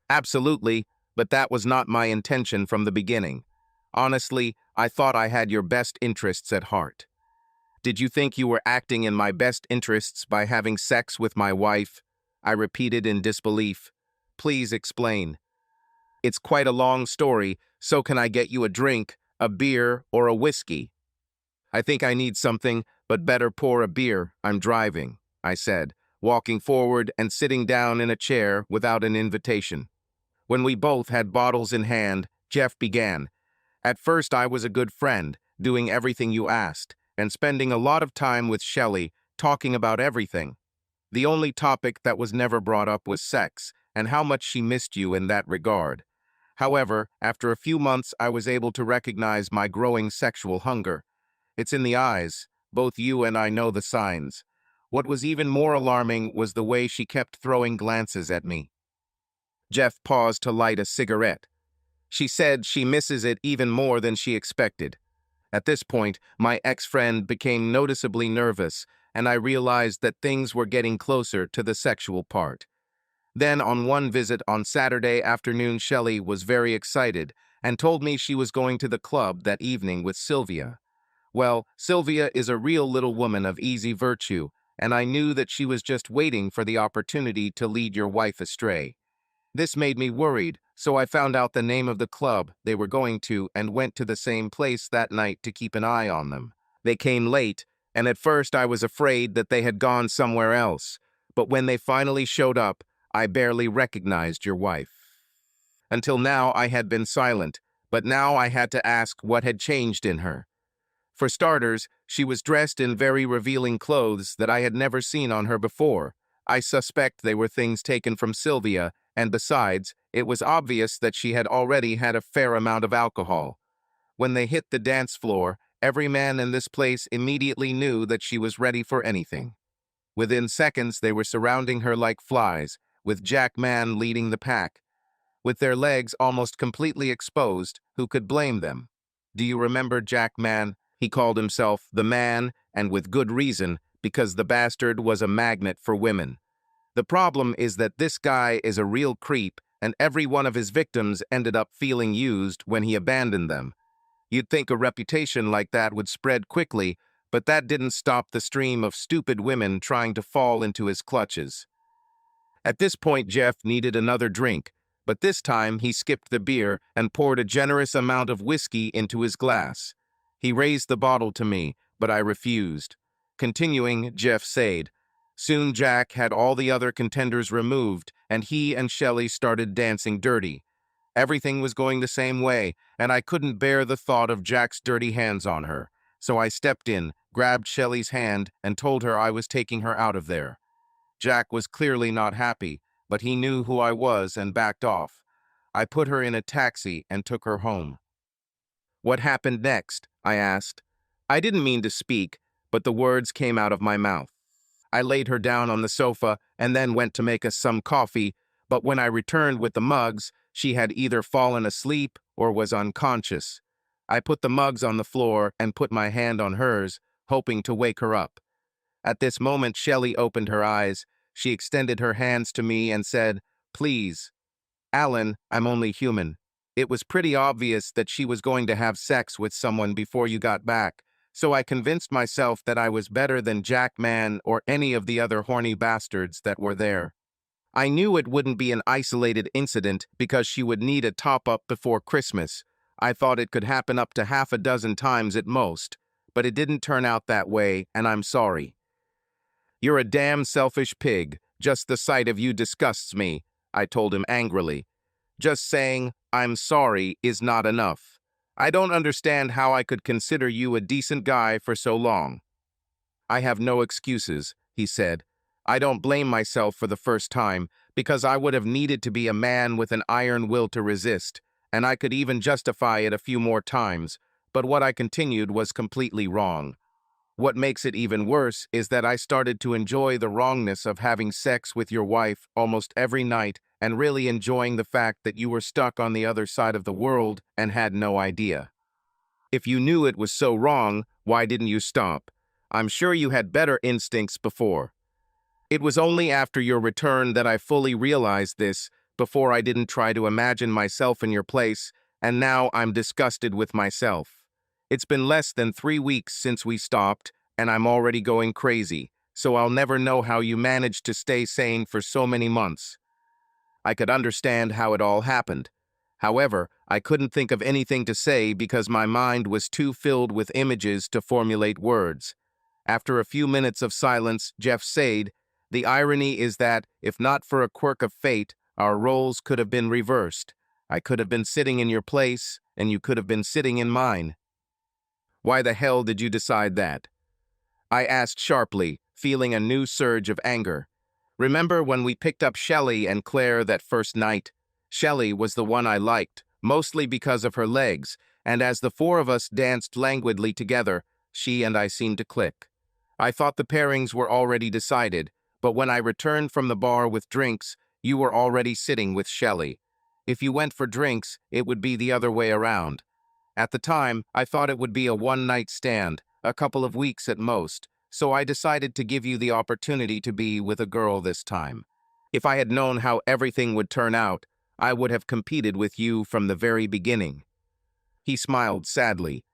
"Absolutely, but that was not my intention from the beginning. Honestly, I thought I had your best interests at heart." "Did you think you were acting in my best interests by having sex with my wife?" I repeated in disbelief. "Please explain." "It's quite a long story, so can I get you a drink, a beer, or a whiskey?" "I think I need something, but better pour a beer. I'm driving," I said, walking forward and sitting down in a chair without an invitation. When we both had bottles in hand, Jeff began. "At first I was a good friend, doing everything you asked, and spending a lot of time with Shelley, talking about everything. The only topic that was never brought up was sex, and how much she missed you in that regard. However, after a few months I was able to recognize my growing sexual hunger. It's in the eyes. Both you and I know the signs. What was even more alarming was the way she kept throwing glances at me." Jeff paused to light a cigarette. "She said she misses it even more than she expected." At this point, my ex-friend became noticeably nervous, and I realized that things were getting closer to the sexual part. Then, on one visit on Saturday afternoon, Shelley was very excited and told me she was going to the club that evening with Sylvia. Well, Sylvia is a real little woman of easy virtue, and I knew that she was just waiting for the opportunity to lead your wife astray. This made me worried, so I found out the name of the club they were going to and went to the same place that night to keep an eye on them. They came late, and at first I was afraid that they had gone somewhere else, but when they finally showed up, I barely recognized your wife. Until now, I had been silent, but now I had to ask what had changed in her. For starters, she was dressed in very revealing clothes that I had never seen on her before. I suspect they were things taken from Sylvia, and besides, it was obvious that she had already had a fair amount of alcohol. When they hit the dance floor, every man in this place immediately knew that she was ready for anything. Within seconds, they were surrounding her like flies, with Jack Mann leading the pack. With their legs almost completely exposed, who could blame them? Do you remember Jack Mann? He called himself the man, and with good reason, because the bastard was a magnet for women. The problem is that this guy is a real creep, and every one of his victims ended up feeling used when he abandoned them. You'd think a reputation like that would spread quickly, but that didn't stop the stream of stupid women trying to fall into his clutches. At this point, Jeff needed another drink, but this time he skipped the beer and poured a generous amount of whiskey into his glass. He raised the bottle to me, but I refused. Continuing, Jeff said, "Soon Jack had all the other contenders removed, and he and Shelley started dancing dirty. Everything was going the same way, and I couldn't bear the thought of Jack's dirty hands on her. So I stepped in, grabbed Shelley's hand, and told her I was taking her out of there. Jack was clearly not happy, but he knew who I was and backed off. I put her in a taxi and took her home." "What happened next?" I asked. I didn't mean to speak, but the words came out of my mouth. I laid her down on the sofa and then went to make us some coffee, but when I returned with the mugs, she had either fallen asleep or was unconscious. I put the mugs on the floor and put my hand on hers, hoping to wake her up. At this moment, Shelley opened her eyes. She extended her hands to me and said, "Please, Alan, I'm only human." It was pretty obvious that she was going to have sex with someone before you got back, so I convinced myself that I was better than Jack Man or any of the other horny bastards that were there. I knew it wouldn't be an isolated incident because she would need a top-up before Christmas. I thought it could happen up to half a dozen times at most, but it didn't turn out that way, and I'm sorry. "You're a damn selfish pig. Just the sight of you disgusts me," I told him angrily. "Just saying, 'I'm sorry' is not enough. I don't understand how I could consider you a decent guy for so long." "I have no excuses," he said. "I don't blame myself for the first time, because I would have needed to be a man with an iron will to resist, and I could even justify it a few more times, but what I continued was completely wrong. What makes it even worse is that I started to enjoy the wrongness of having sex with your wife almost every night and really enjoying the fact that you were stuck on the other side of the world and had no idea. If you knew it was so wrong, why didn't you stop? I'm sure you had better instincts before. It was only after your return that I fully realized this. Before I didn't try to imagine myself in your place, and now I'm disgusted with myself. It's been less than 3 weeks since we stopped, and I'm already going crazy, so I'll never know how you managed to stay sane for so many months." I could understand how it all happened. However, I couldn't think of anything to say because my mind was too filled with images to formulate words. After a few minutes of silence, Jeff said, "The irony is that, if not for a quirk of fate, our roles could have been reversed. I could have been sitting in your place, and you could have been sitting in mine." "Why the hell did you decide that?" I asked sharply, feeling a new surge of anger. "Remember when we picked up Shelley and Claire that first night? Shelley was the one I liked, mostly because of her legs, and as the four of us danced languidly together, she and I seemed to click. I thought the pairings were already decided, but when I returned from the bar with drinks, you were already sitting with Shelley. If you went for drinks, it would be the other way around. At the time, I thought it would be a one-night stand, a couple of weeks at most, so I decided to give you the opportunity to be with a girl this time. If I had known how everything would turn out, I would have competed with you from the very beginning." He smiled sadly.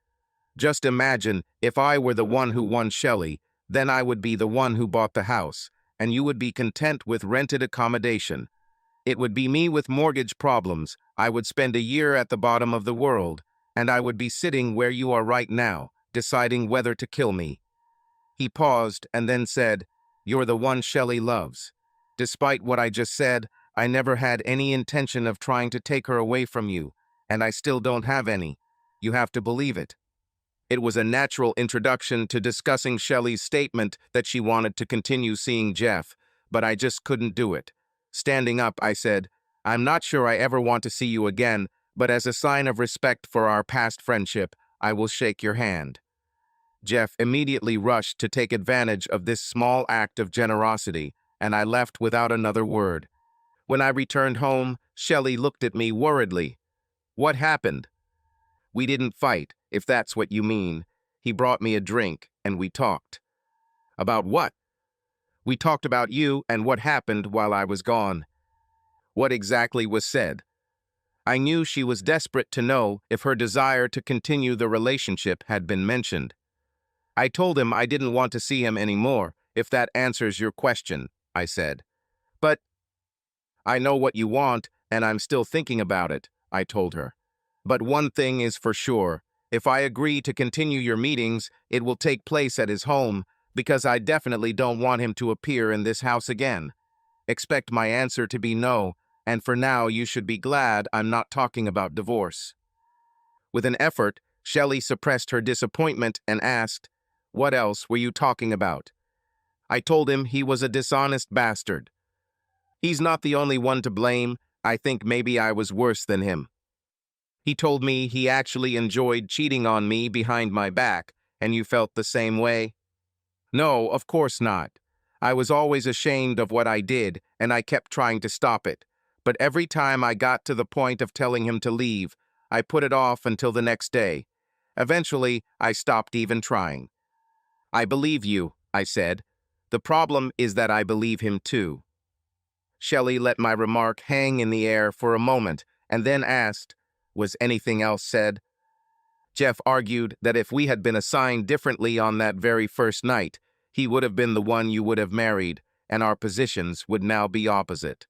"Just imagine if I were the one who won Shelley, then I would be the one who bought the house, and you would be content with rented accommodation. It would be me with mortgage problems. I would spend a year at the bottom of the world, and I would be sitting where you are right now, deciding whether to kill me." He paused and then said, "You're the one Shelley loves. Despite what I just said, I never had any intention of trying to take her away from you, and I still don't have any. You have to believe it." It was a natural introduction to discussing Shelley's statement that she wanted to continue seeing Jeff, but I just couldn't do it. Standing up, I said, "I'm not sure I ever want to see you again, but as a sign of respect for our past friendship, I will shake your hand." Jeff immediately rushed to take advantage of this small act of generosity, and I left without another word. When I returned home, Shelley looked at me worriedly. "What happened?" "We didn't fight, if that's what you mean. He brought me a drink, and we talked. About what? We talked about you and what happened while I was gone. What exactly was said? I knew she was desperate to know if her desire to continue the relationship had been mentioned. I told him I didn't want to see him anymore, if that answers your question, I said. But I know what you want, and I'm still thinking about it, I told her. But one thing is for sure. If I agree to continue your meetings, it will take place at his home, because I definitely don't want him to appear in this house again. Expect my answer to be no, and for now you should be glad I'm not talking about divorce. With an effort, Shelley suppressed her disappointment and asked, "What else were you talking about?" I told him he was a dishonest bastard. He's not the only one to blame. I think maybe I was worse than him. He told me he actually enjoyed cheating on me behind my back, and you felt the same way? No, of course not. I was always ashamed of what I did, and I kept trying to stop it. But every time I got to the point of telling him to leave, I put it off until the next day. Eventually, I stopped even trying. I believe you, I said. The problem is that I believe him too. Shelley let my remark hang in the air for a moment, and then asked, "Was anything else said?" Jeff argued that if we had been assigned differently on that very first night, he would have been the one you would have married, and our positions would now be opposite.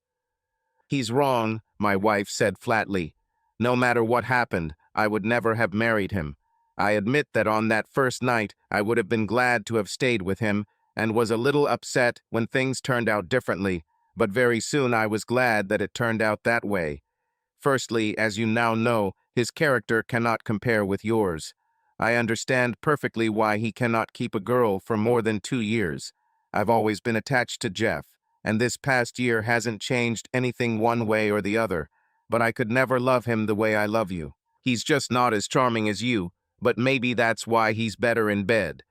He's wrong, my wife said flatly. No matter what happened, I would never have married him. I admit that on that first night, I would have been glad to have stayed with him, and was a little upset when things turned out differently, but very soon I was glad that it turned out that way. Firstly, as you now know, his character cannot compare with yours. I understand perfectly why he cannot keep a girl for more than 2 years. I've always been attached to Jeff, and this past year hasn't changed anything one way or the other, but I could never love him the way I love you. He's just not as charming as you, but maybe that's why he's better in bed.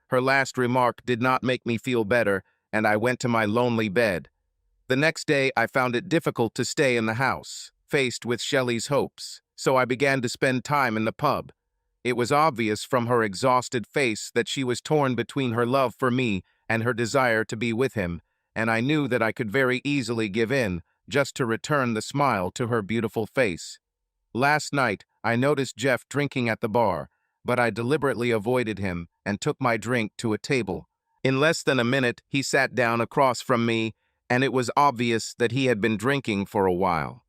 Her last remark did not make me feel better, and I went to my lonely bed. The next day, I found it difficult to stay in the house, faced with Shelley's hopes, so I began to spend time in the pub. It was obvious from her exhausted face that she was torn between her love for me and her desire to be with him, and I knew that I could very easily give in, just to return the smile to her beautiful face. Last night, I noticed Jeff drinking at the bar, but I deliberately avoided him and took my drink to a table. In less than a minute, he sat down across from me, and it was obvious that he had been drinking for a while.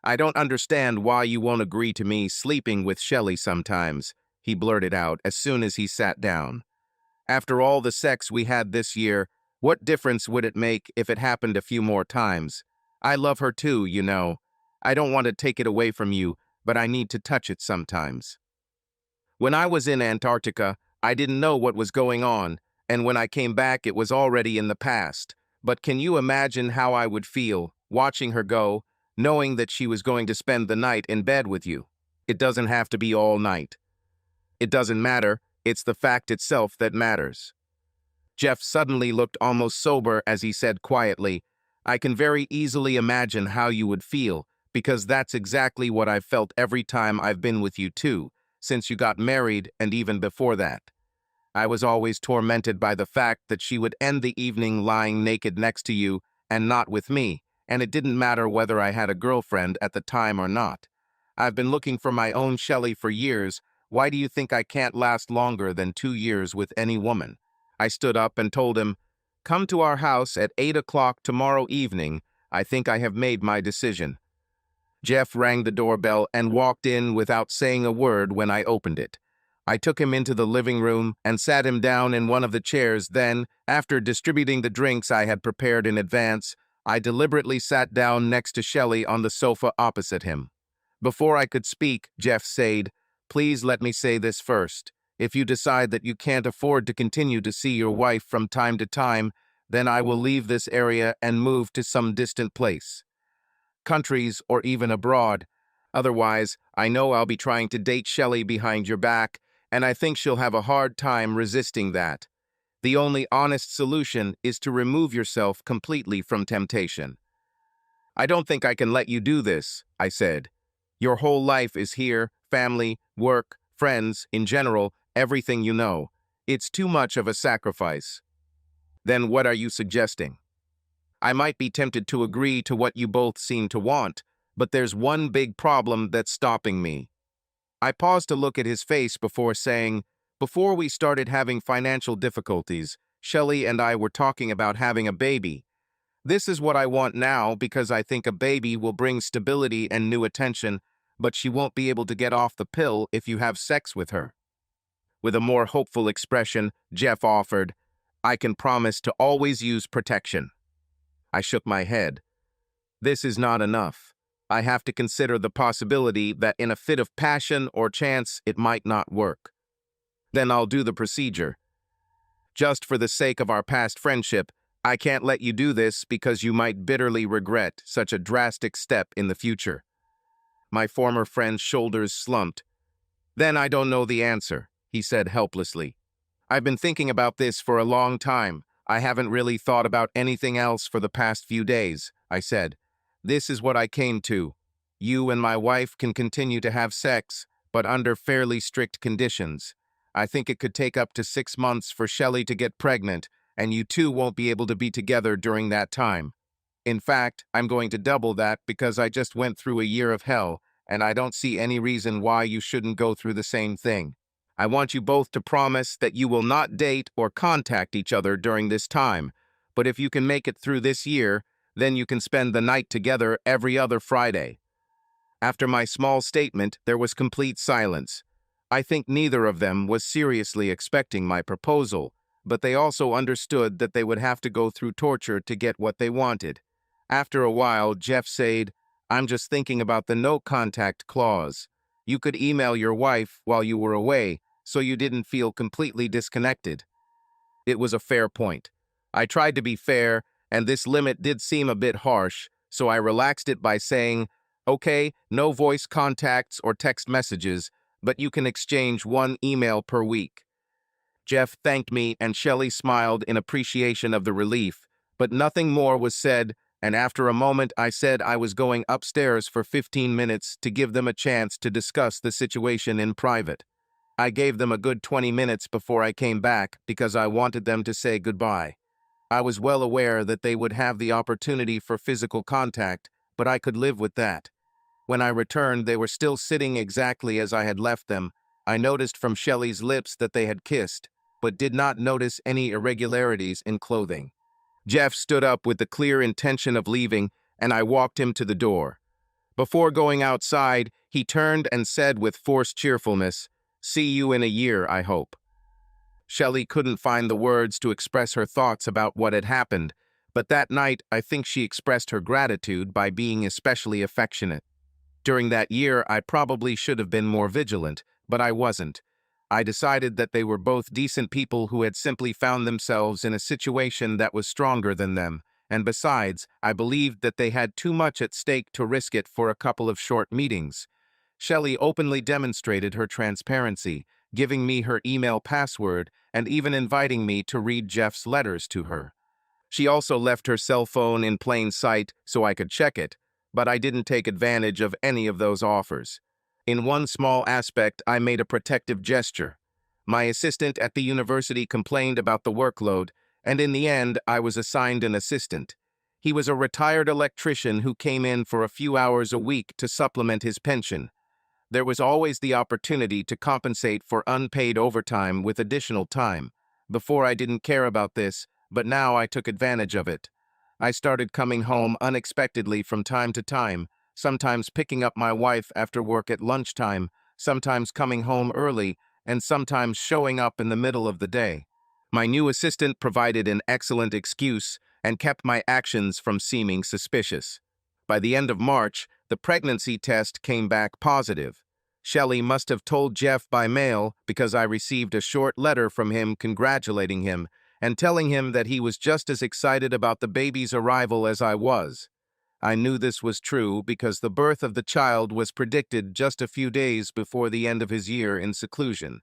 "I don't understand why you won't agree to me sleeping with Shelley sometimes," he blurted out as soon as he sat down. "After all the sex we had this year, what difference would it make if it happened a few more times? I love her too, you know. I don't want to take it away from you, but I need to touch it sometimes. When I was in Antarctica, I didn't know what was going on, and when I came back it was already in the past. But can you imagine how I would feel, watching her go, knowing that she was going to spend the night in bed with you? It doesn't have to be all night. It doesn't matter, it's the fact itself that matters." Jeff suddenly looked almost sober as he said quietly, "I can very easily imagine how you would feel, because that's exactly what I've felt every time I've been with you too, since you got married and even before that. I was always tormented by the fact that she would end the evening lying naked next to you and not with me, and it didn't matter whether I had a girlfriend at the time or not. I've been looking for my own Shelley for years. Why do you think I can't last longer than 2 years with any woman?" I stood up and told him, "Come to our house at 8 o'clock tomorrow evening. I think I have made my decision." Jeff rang the doorbell and walked in without saying a word when I opened it. I took him into the living room and sat him down in one of the chairs. Then, after distributing the drinks I had prepared in advance, I deliberately sat down next to Shelley on the sofa opposite him. Before I could speak, Jeff said, "Please let me say this first. If you decide that you can't afford to continue to see your wife from time to time, then I will leave this area and move to some distant place. Countries or even abroad. Otherwise, I know I'll be trying to date Shelley behind your back, and I think she'll have a hard time resisting that. The only honest solution is to remove yourself completely from temptation." "I don't think I can let you do this," I said. "Your whole life is here, family, work, friends, in general, everything you know. It's too much of a sacrifice. Then what are you suggesting? I might be tempted to agree to what you both seem to want, but there's one big problem that's stopping me. I paused to look at his face before saying, before we started having financial difficulties, Shelley and I were talking about having a baby. This is what I want now because I think a baby will bring stability and new attention, but she won't be able to get off the pill if you have sex with her. With a more hopeful expression, Jeff offered, I can promise to always use protection. I shook my head. This is not enough. I have to consider the possibility that in a fit of passion or chance it might not work. Then I'll do the procedure. Just for the sake of our past friendship, I can't let you do this because you might bitterly regret such a drastic step in the future. My former friend's shoulders slumped. Then I don't know the answer, he said helplessly. I've been thinking about this for a long time. I haven't really thought about anything else for the past few days, I said. This is what I came to. You and my wife can continue to have sex, but under fairly strict conditions. I think it could take up to 6 months for Shelley to get pregnant, and you two won't be able to be together during that time. In fact, I'm going to double that because I just went through a year of hell, and I don't see any reason why you shouldn't go through the same thing. I want you both to promise that you will not date or contact each other during this time, but if you can make it through this year, then you can spend the night together every other Friday. After my small statement, there was complete silence. I think neither of them was seriously expecting my proposal, but they also understood that they would have to go through torture to get what they wanted. After a while, Jeff said, I'm just thinking about the no contact clause. You could email your wife while you were away, so you didn't feel completely disconnected. It was a fair point. I tried to be fair, and this limit did seem a bit harsh, so I relaxed it by saying, okay, no voice contacts or text messages, but you can exchange 1 email per week. Jeff thanked me and Shelley smiled in appreciation of the relief, but nothing more was said, and after a moment I said I was going upstairs for 15 minutes to give them a chance to discuss the situation in private. I gave them a good 20 minutes before I came back because I wanted them to say goodbye. I was well aware that they would have the opportunity for physical contact, but I could live with that. When I returned, they were still sitting exactly as I had left them. I noticed from Shelley's lips that they had kissed, but did not notice any irregularities in clothing. Jeff stood up with the clear intention of leaving, and I walked him to the door. Before going outside, he turned and said with forced cheerfulness, See you in a year, I hope. Shelley couldn't find the words to express her thoughts about what had happened, but that night I think she expressed her gratitude by being especially affectionate. During that year, I probably should have been more vigilant, but I wasn't. I decided that they were both decent people who had simply found themselves in a situation that was stronger than them, and besides, I believed that they had too much at stake to risk it for a couple of short meetings. Shelley openly demonstrated her transparency, giving me her email password and even inviting me to read Jeff's letters to her. She also left her cell phone in plain sight so I could check it, but I didn't take advantage of any of those offers. In one small aspect, I made a protective gesture. My assistant at the university complained about the workload, and in the end, I was assigned an assistant. He was a retired electrician who came in for a few hours a week to supplement his pension. There was always the opportunity to compensate for unpaid overtime with additional time. Before I didn't care about this, but now I took advantage of it. I started coming home unexpectedly from time to time, sometimes picking up my wife after work at lunchtime, sometimes coming home early, and sometimes showing up in the middle of the day. My new assistant provided an excellent excuse and kept my actions from seeming suspicious. By the end of March, the pregnancy test came back positive. Shelley must have told Jeff by mail because I received a short letter from him congratulating him and telling him that he was just as excited about the baby's arrival as I was. I knew this was true because the birth of the child was predicted just a few days before the end of his year in seclusion.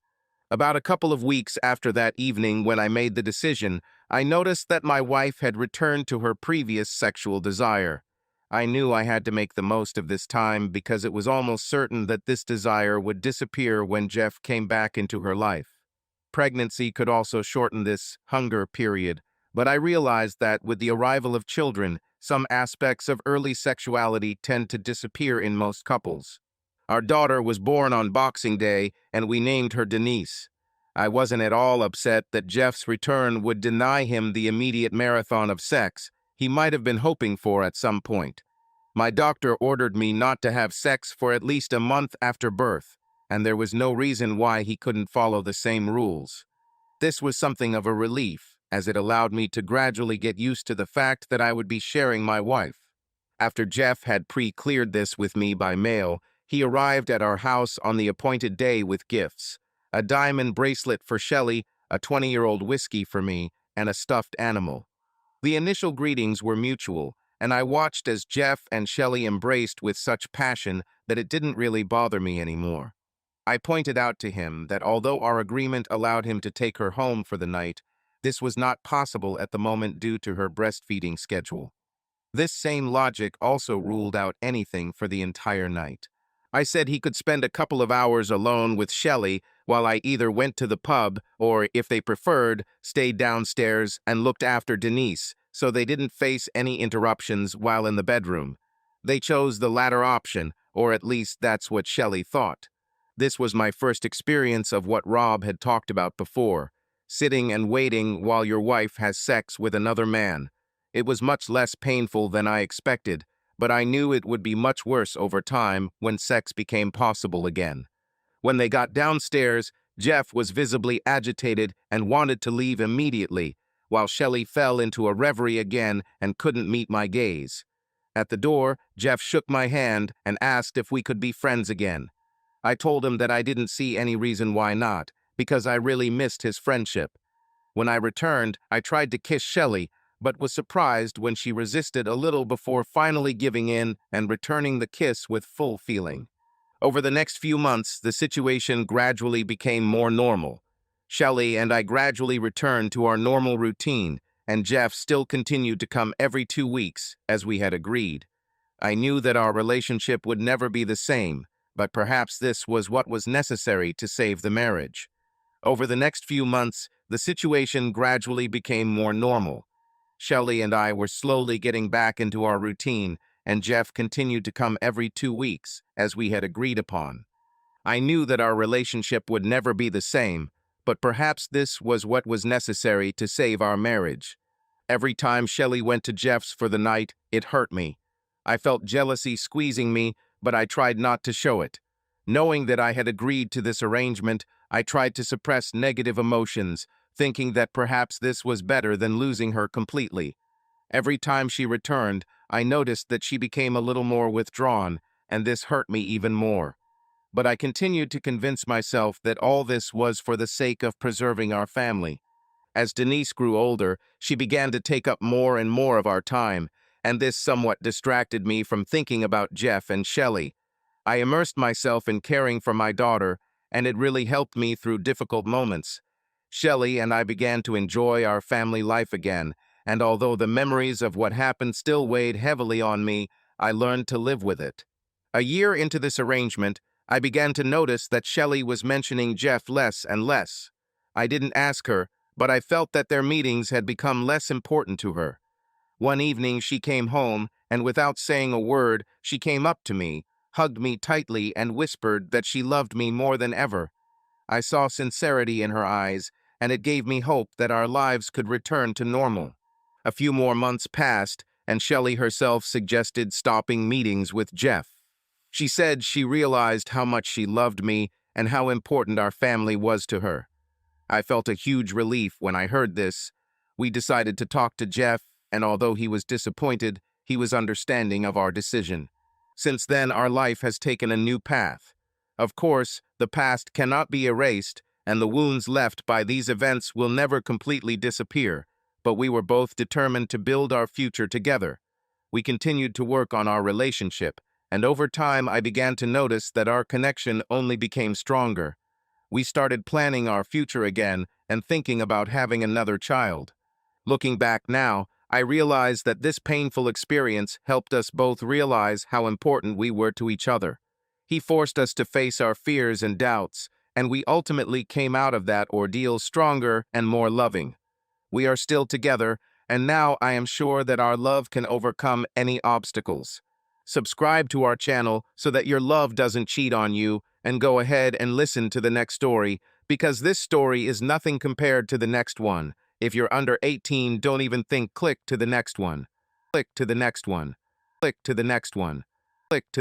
About a couple of weeks after that evening when I made the decision, I noticed that my wife had returned to her previous sexual desire. I knew I had to make the most of this time because it was almost certain that this desire would disappear when Jeff came back into her life. Pregnancy could also shorten this hunger period, but I realized that with the arrival of children, some aspects of early sexuality tend to disappear in most couples. Our daughter was born on Boxing Day, and we named her Denise. I wasn't at all upset that Jeff's return would deny him the immediate marathon of sex he might have been hoping for at some point. My doctor ordered me not to have sex for at least a month after birth, and there was no reason why he couldn't follow the same rules. This was something of a relief, as it allowed me to gradually get used to the fact that I would be sharing my wife. After Jeff had pre-cleared this with me by mail, he arrived at our house on the appointed day with gifts: a diamond bracelet for Shelley, a 20-year-old whiskey for me, and a stuffed animal. The initial greetings were mutual, and I watched as Jeff and Shelley embraced with such passion that it didn't really bother me anymore. I pointed out to him that although our agreement allowed him to take her home for the night, this was not possible at the moment due to her breastfeeding schedule. This same logic also ruled out anything for the entire night. I said he could spend a couple of hours alone with Shelley while I either went to the pub or, if they preferred, stayed downstairs and looked after Denise, so they didn't face any interruptions while in the bedroom. They chose the latter option, or at least that's what Shelley thought. This was my first experience of what Rob had talked about before: sitting and waiting while your wife has sex with another man. It was much less painful than I expected, but I knew it would be much worse over time when sex became possible again. When they got downstairs, Jeff was visibly agitated and wanted to leave immediately, while Shelley fell into a reverie again and couldn't meet my gaze. At the door, Jeff shook my hand and asked if we could be friends again. I told him that I didn't see any reason why not, because I really missed his friendship. When I returned, I tried to kiss Shelley, but was surprised when she resisted a little before finally giving in and returning the kiss with full feeling. Over the next few months, the situation gradually became more normal. Shelley and I gradually returned to our normal routine, and Jeff still continued to come every 2 weeks, as we had agreed. I knew that our relationship would never be the same, but perhaps this was what was necessary to save the marriage. Over the next few months, the situation gradually became more normal. Shelley and I were slowly getting back into our routine, and Jeff continued to come every 2 weeks, as we had agreed upon. I knew that our relationship would never be the same, but perhaps this was what was necessary to save our marriage. Every time Shelley went to Jeff's for the night, it hurt me. I felt jealousy squeezing me, but I tried not to show it. Knowing that I had agreed to this arrangement, I tried to suppress negative emotions, thinking that perhaps this was better than losing her completely. Every time she returned, I noticed that she became a little more withdrawn, and this hurt me even more. But I continued to convince myself that all this was for the sake of preserving our family. As Denise grew older, she began to take up more and more of our time, and this somewhat distracted me from thinking about Jeff and Shelley. I immersed myself in caring for my daughter, and it really helped me through difficult moments. Shelley and I began to enjoy our family life again, and although the memories of what happened still weighed heavily on me, I learned to live with it. A year into this arrangement, I began to notice that Shelley was mentioning Jeff less and less. I didn't ask her, but I felt that their meetings had become less important to her. One evening she came home, and without saying a word, she came up to me, hugged me tightly, and whispered that she loved me more than ever. I saw sincerity in her eyes, and it gave me hope that our lives could return to normal. A few more months passed, and Shelley herself suggested stopping meetings with Jeff. She said she realized how much she loved me and how important our family was to her. I felt a huge relief when I heard this. We decided to talk to Jeff, and although he was disappointed, he was understanding of our decision. Since then, our life has taken a new path. Of course, the past cannot be erased, and the wounds left by these events will never completely disappear, but we were both determined to build our future together. We continued to work on our relationship, and over time I began to notice that our connection only became stronger. We started planning our future again and thinking about having another child. Looking back now, I realize that this painful experience helped us both realize how important we were to each other. He forced us to face our fears and doubts, and we ultimately came out of that ordeal stronger and more loving. We are still together, and now I am sure that our love can overcome any obstacles. Subscribe to our channel so that your love doesn't cheat on you, and go ahead and listen to the next story, because this story is nothing compared to the next one. If you're under 18, don't even think. Click to the next one. Click to the next one. Click to the next one. Click to the